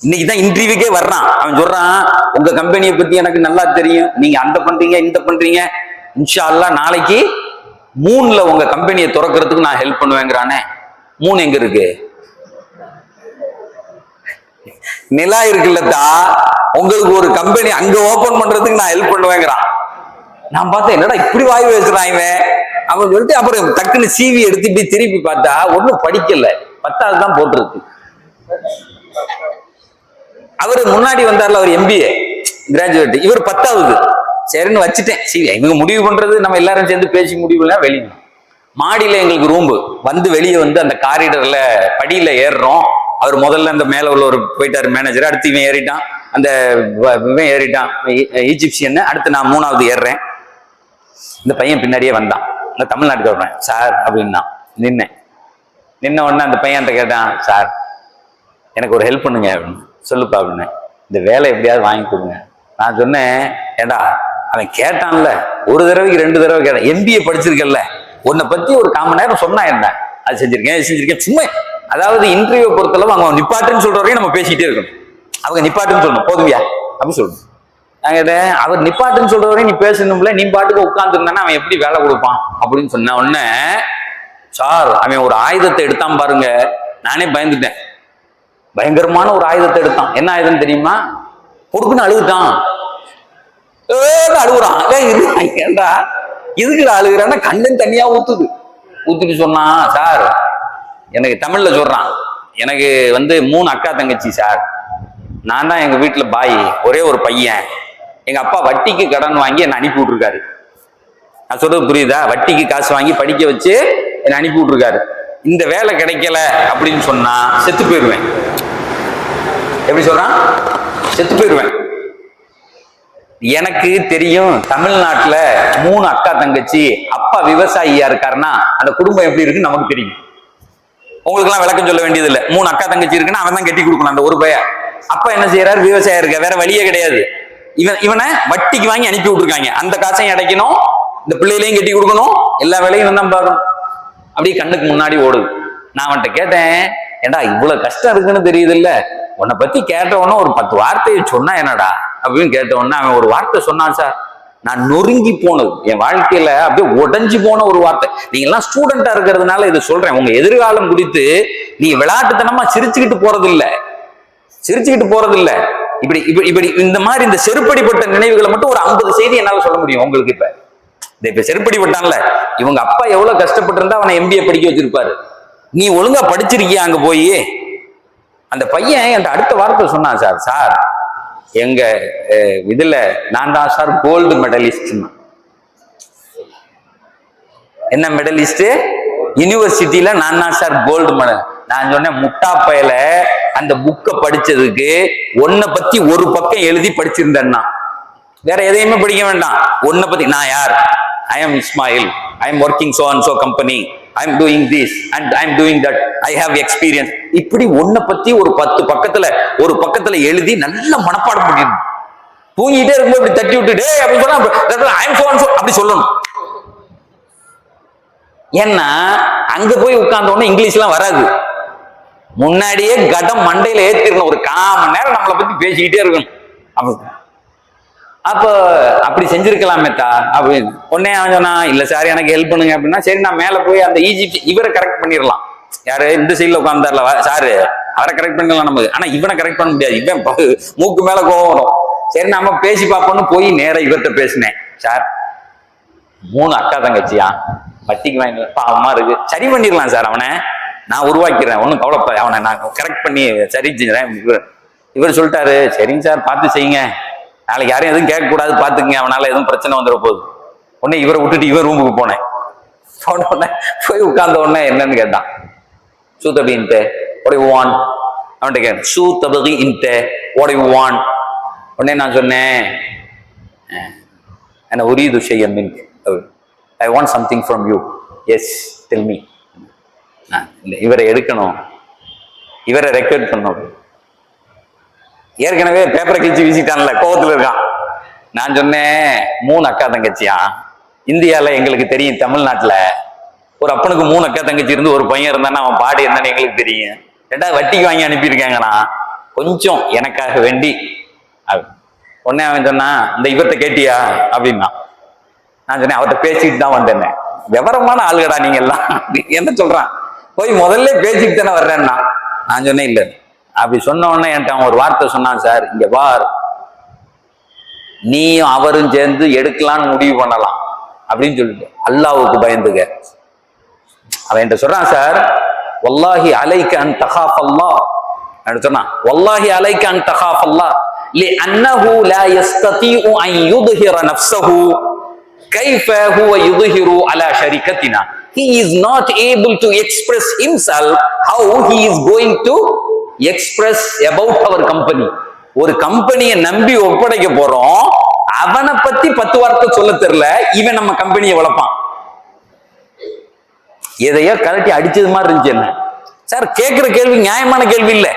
இன்னைக்குதான் இன்டர்வியூக்கே வர்றான். அவன் சொல்றான் உங்க கம்பெனியை பத்தி எனக்கு நல்லா தெரியும், நீங்க அந்த பண்றீங்க இந்த பண்றீங்க, இன்ஷா அல்லாஹ் நாளைக்கு மூன்ல உங்க கம்பெனியை திறக்கிறதுக்கு நான் ஹெல்ப் பண்ணுவேங்கிறானே. மூணு எங்க இருக்கு? நிலா இருக்குல்லத்தா, உங்களுக்கு ஒரு கம்பெனி அங்க ஓபன் பண்றதுக்கு நான் ஹெல்ப் பண்ணுவேங்கிறான். நான் பார்த்தேன் என்னடா இப்படி வாய் பேசுறான் இவன். அவன் சொல்லிட்டு அப்புறம் டக்குன்னு சிவி எடுத்து இப்படி திருப்பி பார்த்தா ஒன்னும் படிக்கல, 10வது தான் போட்டிருக்கு. அவரு முன்னாடி வந்தார்ல, அவர் MBA கிராஜுவேட், இவர் 10வது. சரின்னு வச்சுட்டேன் சிவி. இவங்க முடிவு பண்றது நம்ம எல்லாரும் சேர்ந்து பேசி முடிவுலாம். வெளியே மாடியில எங்களுக்கு ரூம்பு வந்து வெளியே வந்து அந்த காரிடர்ல படியில ஏறுறோம். அவர் முதல்ல அந்த மேல உள்ள ஒரு போயிட்டாரு மேனேஜர், அடுத்து இவன் ஏறிட்டான், அந்த இவன் ஏறிட்டான் ஈஜிப்சியன், அடுத்து நான் 3வது ஏறுறேன். இந்த பையன் பின்னாடியே வந்தான். இந்த தமிழ்நாட்டுக்கு வர்றேன் சார் அப்படின்னா. நின்ன உடனே அந்த பையன் கேட்டான், சார் எனக்கு ஒரு ஹெல்ப் பண்ணுங்க அப்படின்னு. சொல்லுப்பா அப்படின்னு. இந்த வேலை எப்படியாவது வாங்கி கொடுங்க. நான் சொன்னேன், ஏண்டா அவன் கேட்டான்ல, ஒரு தடவைக்கு 2 தடவை கேட்டான். MBA படிச்சிருக்கல, உன்னை பத்தி ஒரு 1/4 மணி நேரம் சொன்னா என்ன, அது செஞ்சிருக்கேன் சும்மா. அதாவது இன்டர்வியூ பொறுத்தளவு அவங்க நிப்பாட்டுன்னு சொல்ற வரையும் நம்ம பேசிக்கிட்டே இருக்கணும். அவங்க நிப்பாட்டுன்னு சொல்லணும், போதுவியா அப்படின்னு சொல்லணும். நாங்க அவர் நிப்பாட்டுன்னு சொல்ற வரையும் நீ பேசணும்ல, நீ பாட்டுக்கு உட்காந்துருந்தானா அவன் எப்படி வேலை கொடுப்பான் அப்படின்னு சொன்ன உடனே, சார் அவன் ஒரு ஆயுதத்தை எடுத்தான் பாருங்க. நானே பயந்துட்டேன். பயங்கரமான ஒரு ஆயுதத்தை எடுத்தான். என்ன ஆயுதம் தெரியுமா? பொறுக்குன்னு அழுகுட்டான். அழுகுறான். ஏண்டா இதுக்கு அழுகுறான்னா கண்ணன் தனியா ஊத்துட்டு சொன்னான், சார் எனக்கு தமிழ்ல சொல்றான், எனக்கு வந்து 3 அக்கா தங்கச்சி சார், நான் தான் எங்க வீட்டுல பாய், ஒரே ஒரு பையன். எங்க அப்பா வட்டிக்கு கடன் வாங்கி என்னை அனுப்பி விட்டுருக்காரு. நான் சொல்றது புரியுதா? வட்டிக்கு காசு வாங்கி படிக்க வச்சு என்னை அனுப்பி விட்டுருக்காரு. இந்த வேலை கிடைக்கல அப்படின்னு சொன்னா செத்து போயிடுவேன். எப்படி சொல்றான்? செத்து போயிடுவேன். எனக்கு தெரியும் தமிழ்நாட்டுல 3 அக்கா தங்கச்சி, அப்பா விவசாயியா இருக்காருன்னா அந்த குடும்பம் எப்படி இருக்குன்னு நமக்கு தெரியும். உங்களுக்கு எல்லாம் விளக்கம் சொல்ல வேண்டியது இல்லை. 3 அக்கா தங்கச்சி இருக்குன்னா அவன் தான் கட்டி கொடுக்கணும் அந்த ஒரு பையன். அப்பா என்ன செய்யறாரு? விவசாயம் இருக்க, வேற வழியே கிடையாது. இவனை வட்டிக்கு வாங்கி அனுப்பி விட்டுருக்காங்க. அந்த காசையும் அடைக்கணும், இந்த பிள்ளைகளையும் கட்டி கொடுக்கணும், எல்லா வேலையும் தான் பார்க்கணும். அப்படியே கண்ணுக்கு முன்னாடி ஓடுது. நான் அவன்கிட்ட கேட்டேன், ஏண்டா இவ்வளவு கஷ்டம் இருக்குன்னு தெரியுது இல்ல, உன்னை பத்தி கேட்டவொன்னே ஒரு 10 வார்த்தையை சொன்னா என்னடா அப்படின்னு கேட்டவொன்னே அவன் ஒரு வார்த்தை சொன்னான் சார். நான் நொறுங்கி போனது, என் வாழ்க்கையில அப்படியே உடைஞ்சு போன ஒரு வார்த்தை. நீங்க எல்லாம் ஸ்டூடெண்டா இருக்கிறதுனால இதை சொல்றேன். உங்க எதிர்காலம் குறித்து நீ விளையாட்டுத்தனமா சிரிச்சுக்கிட்டு போறது இல்ல, இப்படி இப்படி இப்படி இந்த மாதிரி இந்த செருப்படிப்பட்ட நினைவுகளை மட்டும் ஒரு 50 செய்தி என்னால சொல்ல முடியும் உங்களுக்கு. இப்ப செருப்படிப்பட்டான்ல, இவங்க அப்பா எவ்வளவு கஷ்டப்பட்டு இருந்தா அவனை MBA படிக்க வச்சிருப்பாரு. நீ ஒழுங்கா படிச்சிருக்கியா அங்க போய்? அந்த பையன் அந்த அடுத்த வார்த்தை சொன்னான், சார் எங்க இதுல நான் தான் சார் கோல்டு மெடலிஸ்ட். என்ன மெடலிஸ்ட்? யூனிவர்சிட்டியில நான் தான் சார் கோல்டு மெடல். நான் சொன்னேன், முட்டா பயல, அந்த புக்கை படிச்சதுக்கு உன்னை பத்தி ஒரு பக்கம் எழுதி படிச்சிருந்தேன்னா, வேற எதையுமே படிக்க வேண்டாம். உன்னை பத்தி நான் யார், I am Ismail, I am working so and so company, I am doing this and I am doing that, I have experience. இப்படி உன்னை பத்தி ஒரு 10 பக்கத்துல எழுதி நல்ல மனப்பாடம் பண்ணிடணும். தூங்கிட்டே இருக்கும்போது இப்படி தட்டி விட்டுட்டு அப்படி சொன்னா I am so and so அப்படி சொல்லணும். ஏன்னா அங்க போய் உட்கார்ந்த உடனே இங்கிலீஷ் எல்லாம் வராது. முன்னாடியே கடம் மண்டையில ஏத்திடணும். ஒரு 1/4 மணி நேரம் நம்மளை பத்தி பேசிக்கிட்டே இருக்கணும். அப்ப அப்படி செஞ்சிருக்கலாமே தா அப்படின்னு உடனே அவன் சொன்னா, இல்ல சார் எனக்கு ஹெல்ப் பண்ணுங்க அப்படின்னா, சரி நான் மேல போய் அந்த ஈஜிப்ட் இவரை கரெக்ட் பண்ணிடலாம். யாரு இந்த சைட்ல உட்கார்ந்தார்ல சாரு, அவரை கரெக்ட் பண்ணிடலாம் நமக்கு. ஆனா இவனை கரெக்ட் பண்ண முடியாது, இவன் மூக்கு மேல கோவம் வரும். சரி நம்ம பேசி பார்ப்போம்னு போய் நேரம் இவர்கிட்ட பேசினேன். சார் 3 அக்கா தங்கச்சியா, வட்டிக்கு வாங்கி பாவமா இருக்கு, சரி பண்ணிடலாம் சார், அவனை நான் உருவாக்கிறேன், ஒன்றும் கவலைப்பட, அவனை நான் கரெக்ட் பண்ணி சரி செஞ்சுறேன். இவர் சொல்லிட்டாரு, சரிங்க சார் பார்த்து செய்யுங்க, நாளைக்கு யாரையும் எதுவும் கேட்கக்கூடாது பார்த்துக்குங்க, அவனால எதுவும் பிரச்சனை வந்துட போகுது. உடனே இவரை விட்டுட்டு இவன் ரூமுக்கு போனேன். போன உடனே போய் உட்கார்ந்த உடனே என்னன்னு கேட்டான். சூத்தபி இன்ட்டு what do you want? அவன்கிட்ட கேட்டேன், சூத்தபி இன்ட்டு what do you want? உடனே நான் சொன்னேன், என்ன உரீது ஷைஅன் மின்க், I want something from you. Yes, tell me. இவரை எடுக்கணும், இவரை ரெக்கார்ட் பண்ணணும். ஏற்கனவே பேப்பரை கிழிச்சு வீசிட்டான்ல, கோவத்துல இருக்கான். நான் சொன்னேன், 3 அக்கா தங்கச்சியா இந்தியால எங்களுக்கு தெரியும். தமிழ்நாட்டுல ஒரு அப்பனுக்கு 3 அக்கா தங்கச்சி இருந்து ஒரு பையன் இருந்தான்னா அவன் பாடு என்னன்னு எங்களுக்கு தெரியும். 2வது வட்டிக்கு வாங்கி அனுப்பியிருக்காங்கண்ணா, கொஞ்சம் எனக்காக வேண்டி. உடனே அவன் சொன்னான், இந்த இவர்கிட்ட கேட்டியா அப்படின்னா. நான் சொன்னேன், அவர்கிட்ட பேசிட்டு தான் வந்தேன். விவரமான ஆளுகடா நீங்க எல்லாம், என்ன சொல்றான், போய் முதல்ல பேசிட்டு தானே வர்றேன்னா. நான் சொன்னேன், இல்லை. அப்படி சொன்ன உடனே என்கிட்ட அவன் ஒரு வார்த்தை சொன்னான், சார் இங்க பார், நீயும் அவரும் சேர்ந்து எடுக்கலான்னு முடிவு பண்ணலாம் அப்படின்னு சொல்லிட்டு அல்லாஹ்வுக்கு பயந்துக. அவன் என்கிட்ட சொல்றான், சார் வல்லாஹி அலைக அன் தகாஃப் அல்லாஹ் சொன்னான். வல்லாஹி அலைக அன் தகாஃப் அல்லாஹ் லிஅன்னஹு லா யஸ்ததீஉ அன் யுத்ஹிர நஃப்ஸஹு கைஃப ஹுவ யுத்ஹிரு அலா ஷரீகத்தினா. He is not able to express himself how he is going to express about our company. ஒரு கம்பெனியை நம்பி ஒப்படைக்க போறோம், அவனை பத்தி 10 வார்த்தை சொல்ல தெரியல, இவன் நம்ம கம்பெனியை வளர்ப்பான். எதையோ கலட்டி அடிச்சது மாதிரி இருந்துச்சு. என்ன சார் கேட்கிற கேள்வி நியாயமான கேள்வி இல்ல.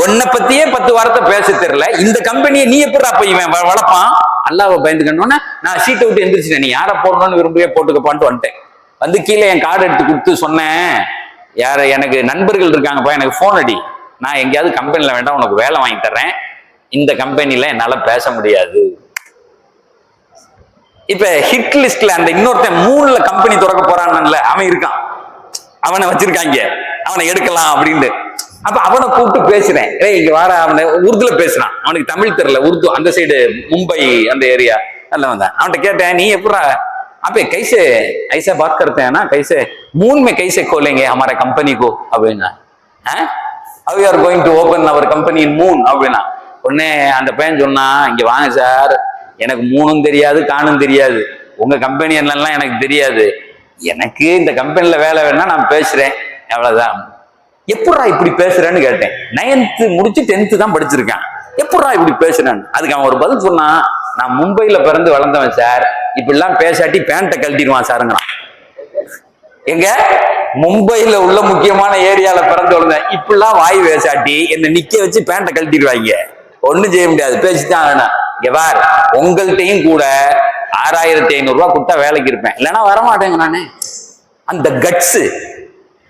உன்னை பத்தியே 10 வார்த்தை பேச தெரியல, இந்த கம்பெனியை நீ எப்படி அப்ப இவன் வளர்ப்பான்? அல்லாஹ்வை பயந்துக்கணும்னா நான் சீட்டை விட்டு எந்திரிச்சிட்டேன். நீ யாரை போடணும்னு விரும்பியே போட்டுக்கப்பான்ட்டு வந்துட்டேன். வந்து கீழே என் கார்டு எடுத்து கொடுத்து சொன்னேன், யார எனக்கு நண்பர்கள் இருக்காங்கப்பா, எனக்கு போன் அடி, நான் எங்கேயாவது கம்பெனில வேண்டாம் உனக்கு வேலை வாங்கி தர்றேன், இந்த கம்பெனில என்னால பேச முடியாது. இப்ப ஹிட் லிஸ்ட்ல அந்த இன்னொருத்தன் 3ல கம்பெனி திறக்க போறான்ல, அவன் இருக்கான், அவனை வச்சிருக்காங்க, அவனை எடுக்கலாம் அப்படின்னு. அப்ப அவனை கூப்பிட்டு பேசுறேன், இங்க வார, அவனை உருதுல பேசுறான், அவனுக்கு தமிழ் தெரியல, உருது அந்த சைடு மும்பை அந்த ஏரியா நல்ல வந்தான். அவன்கிட்ட கேட்டேன், நீ எப்படா? आप कैसे ऐसा बात करते हैं ना, कैसे मून में कैसे खोलेंगे हमारे कंपनी को அப்படின்னா, how you are going to open our company in moon அப்படின்னா. உடனே அந்த பையன் சொன்னா, இங்க வாங்க சார், எனக்கு மூணும் தெரியாது காணும் தெரியாது, உங்க கம்பெனி என்னெல்லாம் எனக்கு தெரியாது, எனக்கு இந்த கம்பெனில வேலை வேணா நான் பேசுறேன், அவ்வளவுதான். எப்படா இப்படி பேசுறேன்னு கேட்டேன். 9th முடிச்சு 10th தான் படிச்சிருக்கான், எப்படா இப்படி பேசுறேன்னு. அதுக்கு அவன் ஒரு பதில் சொன்னான், நான் மும்பையில பிறந்து வளர்ந்தவன் சார், இப்படிலாம் பேசாட்டி பேண்ட்டை கழட்டிடுவான் சாருங்கிறான். எங்க மும்பையில உள்ள முக்கியமான ஏரியால பிறந்து வளர்ந்தேன், இப்படிலாம் வாய் பேசாட்டி என்ன நிக்க வச்சு பேண்ட்டை கழட்டிடுவாங்க, ஒண்ணும் செய்ய முடியாது, பேசித்தான் வேணாம். எவ்வாறு உங்கள்கிட்டையும் கூட 6500 ரூபாய் கொடுத்தா வேலைக்கு இருப்பேன், இல்லைன்னா வரமாட்டேங்க நானே. அந்த கட்ஸ்,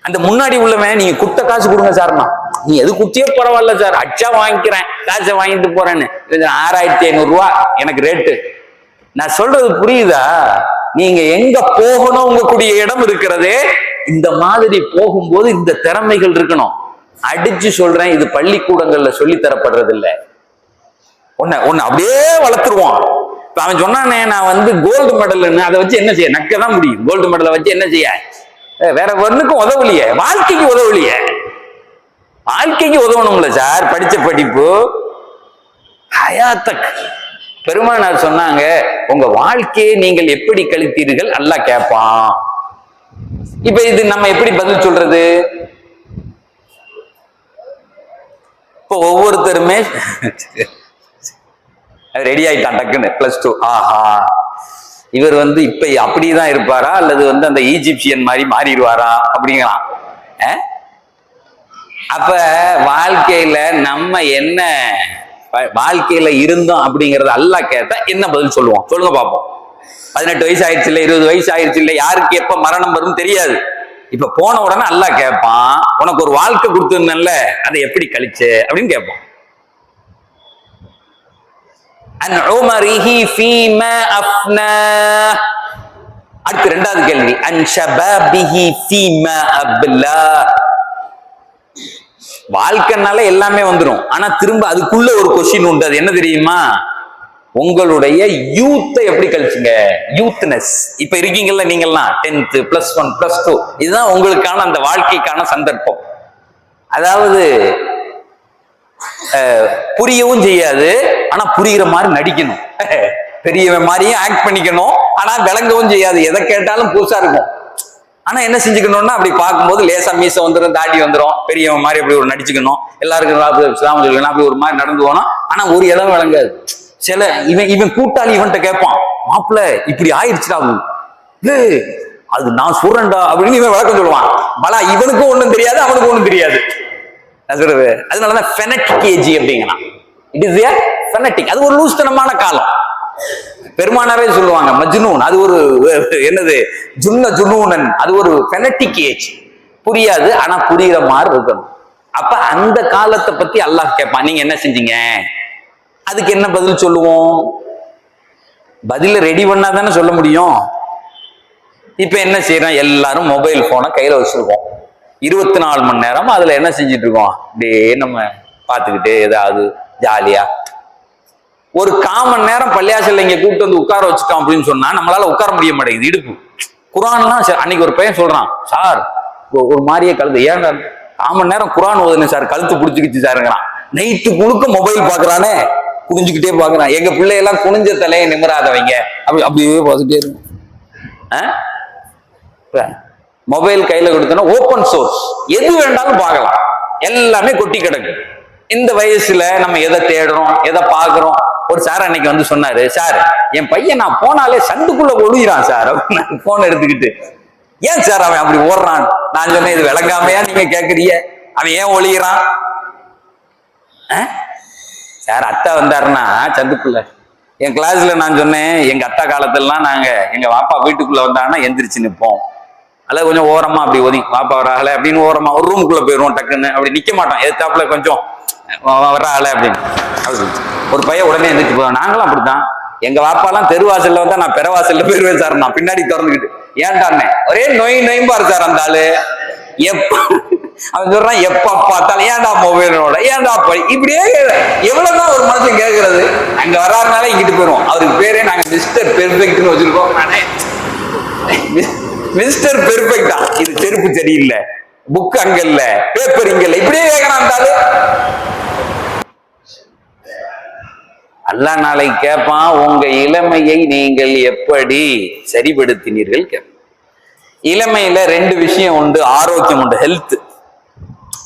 அந்த முன்னாடி உள்ளவன், நீங்க குட்ட காசு கொடுங்க சார்னா, நீ எது குத்தியே பரவாயில்ல சார், அச்சா வாங்கிக்கிறேன், காசை வாங்கிட்டு போறேன்னு. 6500 ரூபாய் எனக்கு ரேட்டு. நான் சொல்றது புரியுதா? நீங்க எங்க போகணும், உங்க கூடிய இடம் இருக்கிறதே, இந்த மாதிரி போகும்போது இந்த திறமைகள் இருக்கணும். அடிச்சு சொல்றேன், இது பள்ளிக்கூடங்கள்ல சொல்லி தரப்படுறது இல்லை. ஒன்னு அப்படியே வளர்த்துருவான். இப்ப அவன் சொன்னானே, நான் வந்து கோல்டு மெடல்னு, அதை வச்சு என்ன செய்ய? நக்கதான் முடியும். கோல்டு மெடலை வச்சு என்ன செய்ய? வேற ஒண்ணுக்கும் உதவலையே, வாழ்க்கைக்கு உதவலையே. வாழ்க்கைக்கு உதவணும்ல சார், படிச்ச படிப்பு ஹயாத்தக். பெருமானார் சொன்னாங்க, உங்க வாழ்க்கையை நீங்கள் எப்படி கழித்தீர்கள் அல்லாஹ் கேட்பான். இப்ப இது நம்ம எப்படி பதில் சொல்றது? இப்போ ஒவ்வொருத்தருமே ரெடி ஆயிட்டான் டக்குன்னு, +2. ஆஹா, இவர் வந்து இப்ப அப்படிதான் இருப்பாரா, அல்லது வந்து அந்த ஈஜிப்சியன் மாதிரி மாறிடுவாரா அப்படிங்கலாம். அப்ப வாழ்க்கையில நம்ம என்ன வாழ்க்கையில இருந்தோம் அப்படிங்கறது அல்லாஹ் கேட்டா என்ன பதில் சொல்லுவோம்? சொல்லுங்க பாப்போம். 18 வயசு ஆயிடுச்சு இல்ல, 20 வயசு ஆயிடுச்சு இல்ல, யாருக்கு எப்ப மரணம் வரும் தெரியாது. இப்ப போன உடனே அல்லாஹ் கேட்பான், உனக்கு ஒரு வாழ்க்கை கொடுத்துருந்தேன்ல, அதை எப்படி கழிச்ச அப்படின்னு கேட்பான். அன் உமரிஹி ஃபீமா அஃப்னா. அடுத்து 2வது கேள்வி, அன் ஷபாபிஹி ஃபீமா அப்லா. வாழ்க்கைனால எல்லாமே வந்துடும், ஆனா திரும்ப அதுக்குள்ள ஒரு கொஸ்டின் உண்டு. அது என்ன தெரியுமா? உங்களுடைய யூத்தை எப்படி கழிச்சுங்க? யூத்னஸ். இப்ப இருக்கீங்கல்ல நீங்கெல்லாம் 10th +1 +2, இதுதான் உங்களுக்கான அந்த வாழ்க்கைக்கான சந்தர்ப்பம். அதாவது புரியவும் செய்யாது, ஆனா புரிகிற மாதிரி நடிக்கணும், பெரியவன் மாதிரியும் ஆக்ட் பண்ணிக்கணும், ஆனா விளங்கவும் செய்யாது, எதை கேட்டாலும் புதுசா இருக்கும். ஆனா என்ன செஞ்சுக்கணும்னா, அப்படி பார்க்கும்போது லேசா மீச வந்துடும், தாடி வந்துடும், பெரியவன் மாதிரி அப்படி ஒரு நடிச்சுக்கணும், எல்லாருக்கும் அப்படி ஒரு மாதிரி நடந்து போனோம், ஆனா ஒரு இடம் விளங்காது. சில இவன் கூட்டாளி இவன்கிட்ட கேட்பான், மாப்பிள்ள இப்படி ஆயிடுச்சுடா, அது நான் சொல்றேன்டா அப்படின்னு இவன் விளக்கம் சொல்லுவான். பலா இவனுக்கும் ஒண்ணும் தெரியாது, அவனுக்கும் ஒண்ணும் தெரியாது. அதனாலதான் ஃபெனட்டிக் ஏஜ் அப்படிங்கிறான். It is a ஃபெனட்டிக். அது ஒரு லூஸ்தனமான காலம். பெருமானாரே சொல்லுவாங்க மஜ்னூன், அது ஒரு என்னது ஜுன்னூனன், அது ஒரு ஃபெனட்டிக் ஏஜ். புரியாது, ஆனா புரியுற மாதிரி இருக்கணும். அப்ப அந்த காலத்தை பத்தி அல்லாஹ் கேட்பான், நீங்க என்ன செஞ்சீங்க? அதுக்கு என்ன பதில் சொல்லுவோம்? பதில ரெடி பண்ணா தானே சொல்ல முடியும். இப்ப என்ன செய்யறோம்? எல்லாரும் மொபைல் போனை கையில வச்சிருக்கோம். 24 மணி நேரம் அதுல என்ன செஞ்சுட்டு இருக்கோம்? அப்படியே நம்ம பார்த்துக்கிட்டு ஏதாவது ஜாலியா ஒரு 1/4 மணி நேரம் பள்ளியாசல்ல இங்க கூப்பிட்டு வந்து உட்கார வச்சுட்டோம் அப்படின்னு சொன்னா நம்மளால உட்கார முடிய மாட்டேங்குது, இடுப்பு. குரான்லாம் அன்னைக்கு ஒரு பையன் சொல்றான், சார் ஒரு மாதிரியே கழுது, ஏன் 1/4 மணி நேரம் குரான் ஓதுனேன் சார், கழுத்து பிடிச்சிக்கிச்சு சாருங்கிறான். நைட்டு முழுக்க மொபைல் பாக்குறானே, குனிஞ்சுக்கிட்டே பாக்குறான். எங்க பிள்ளையெல்லாம் குனிஞ்ச தலையை நிமிராதவங்க, அப்படியே பார்த்துட்டே இருக்கும். மொபைல் கையில கொடுத்தோன்னா ஓப்பன் சோர்ஸ், எது வேண்டாலும் பார்க்கலாம், எல்லாமே கொட்டி கிடக்கு. இந்த வயசுல நம்ம எதை தேடுறோம், எதை பாக்குறோம்? ஒரு சார் அன்னைக்கு வந்து சொன்னாரு, சார் என் பையன் நான் போனாலே சண்டுக்குள்ள ஒழுகிறான் சார் அப்படின்னு போன் எடுத்துக்கிட்டு. ஏன் சார் அவன் அப்படி ஓடுறான்? நான் சொன்னேன், இது விளங்காமையா நீங்க கேக்குறீங்க, அவன் ஏன் ஒழுகிறான்? சார் அத்தா வந்தாருன்னா சந்துக்குள்ள, என் கிளாஸ்ல நான் சொன்னேன், எங்க அத்தா காலத்திலாம் நாங்க எங்க வாப்பா வீட்டுக்குள்ள வந்தாங்கன்னா எந்திரிச்சு நிற்போம், அல்ல கொஞ்சம் ஓரமா அப்படி ஒதுங்கி வாப்பா வரால அப்படின்னு ஓரமா ஒரு ரூமுக்குள்ள போயிடுவோம், டக்குன்னு அப்படி நிக்க மாட்டோம், எதிர்த்தாப்புல கொஞ்சம் வர்றாள் அப்படின்னு. ஒரு பையன் உடனே எந்திரிச்சு போவோம். நாங்களும் அப்படித்தான். எங்க வாப்பாலாம் தெருவாசல்ல வந்தா நான் பெறவாசல்ல போயிருவேன் சார், நான் பின்னாடி திறந்துக்கிட்டு. ஏன்டானே ஒரே நொயம்பாரு சார் அந்த ஆளு. எப்ப அவன் சொல்றான், எப்ப பார்த்தாலும் ஏன்டா மொபைலோட, ஏன்டா இப்படியே எவ்வளவுதான் ஒரு மனுஷன் கேட்கறது. அங்க வர்றாருனால இங்கிட்டு போயிருவோம். அவருக்கு பேரே நாங்க மிஸ்டர் பெர்ஃபெக்ட்னு வச்சிருக்கோம். நானே மிஸ்டர் பெர்ஃபெக்டா, இது செருப்பு சரியில்லை, புக் அங்க இல்ல, பேப்பர் இங்க இல்ல, இப்படியே கேட்கறான். அல்லாஹ் நாளைக்கு கேட்பான், உங்க இளமையை நீங்கள் எப்படி சரிபடுத்தினீர்கள் கேட்பான். இளமையில 2 விஷயம் உண்டு, ஆரோக்கியம் உண்டு, ஹெல்த்.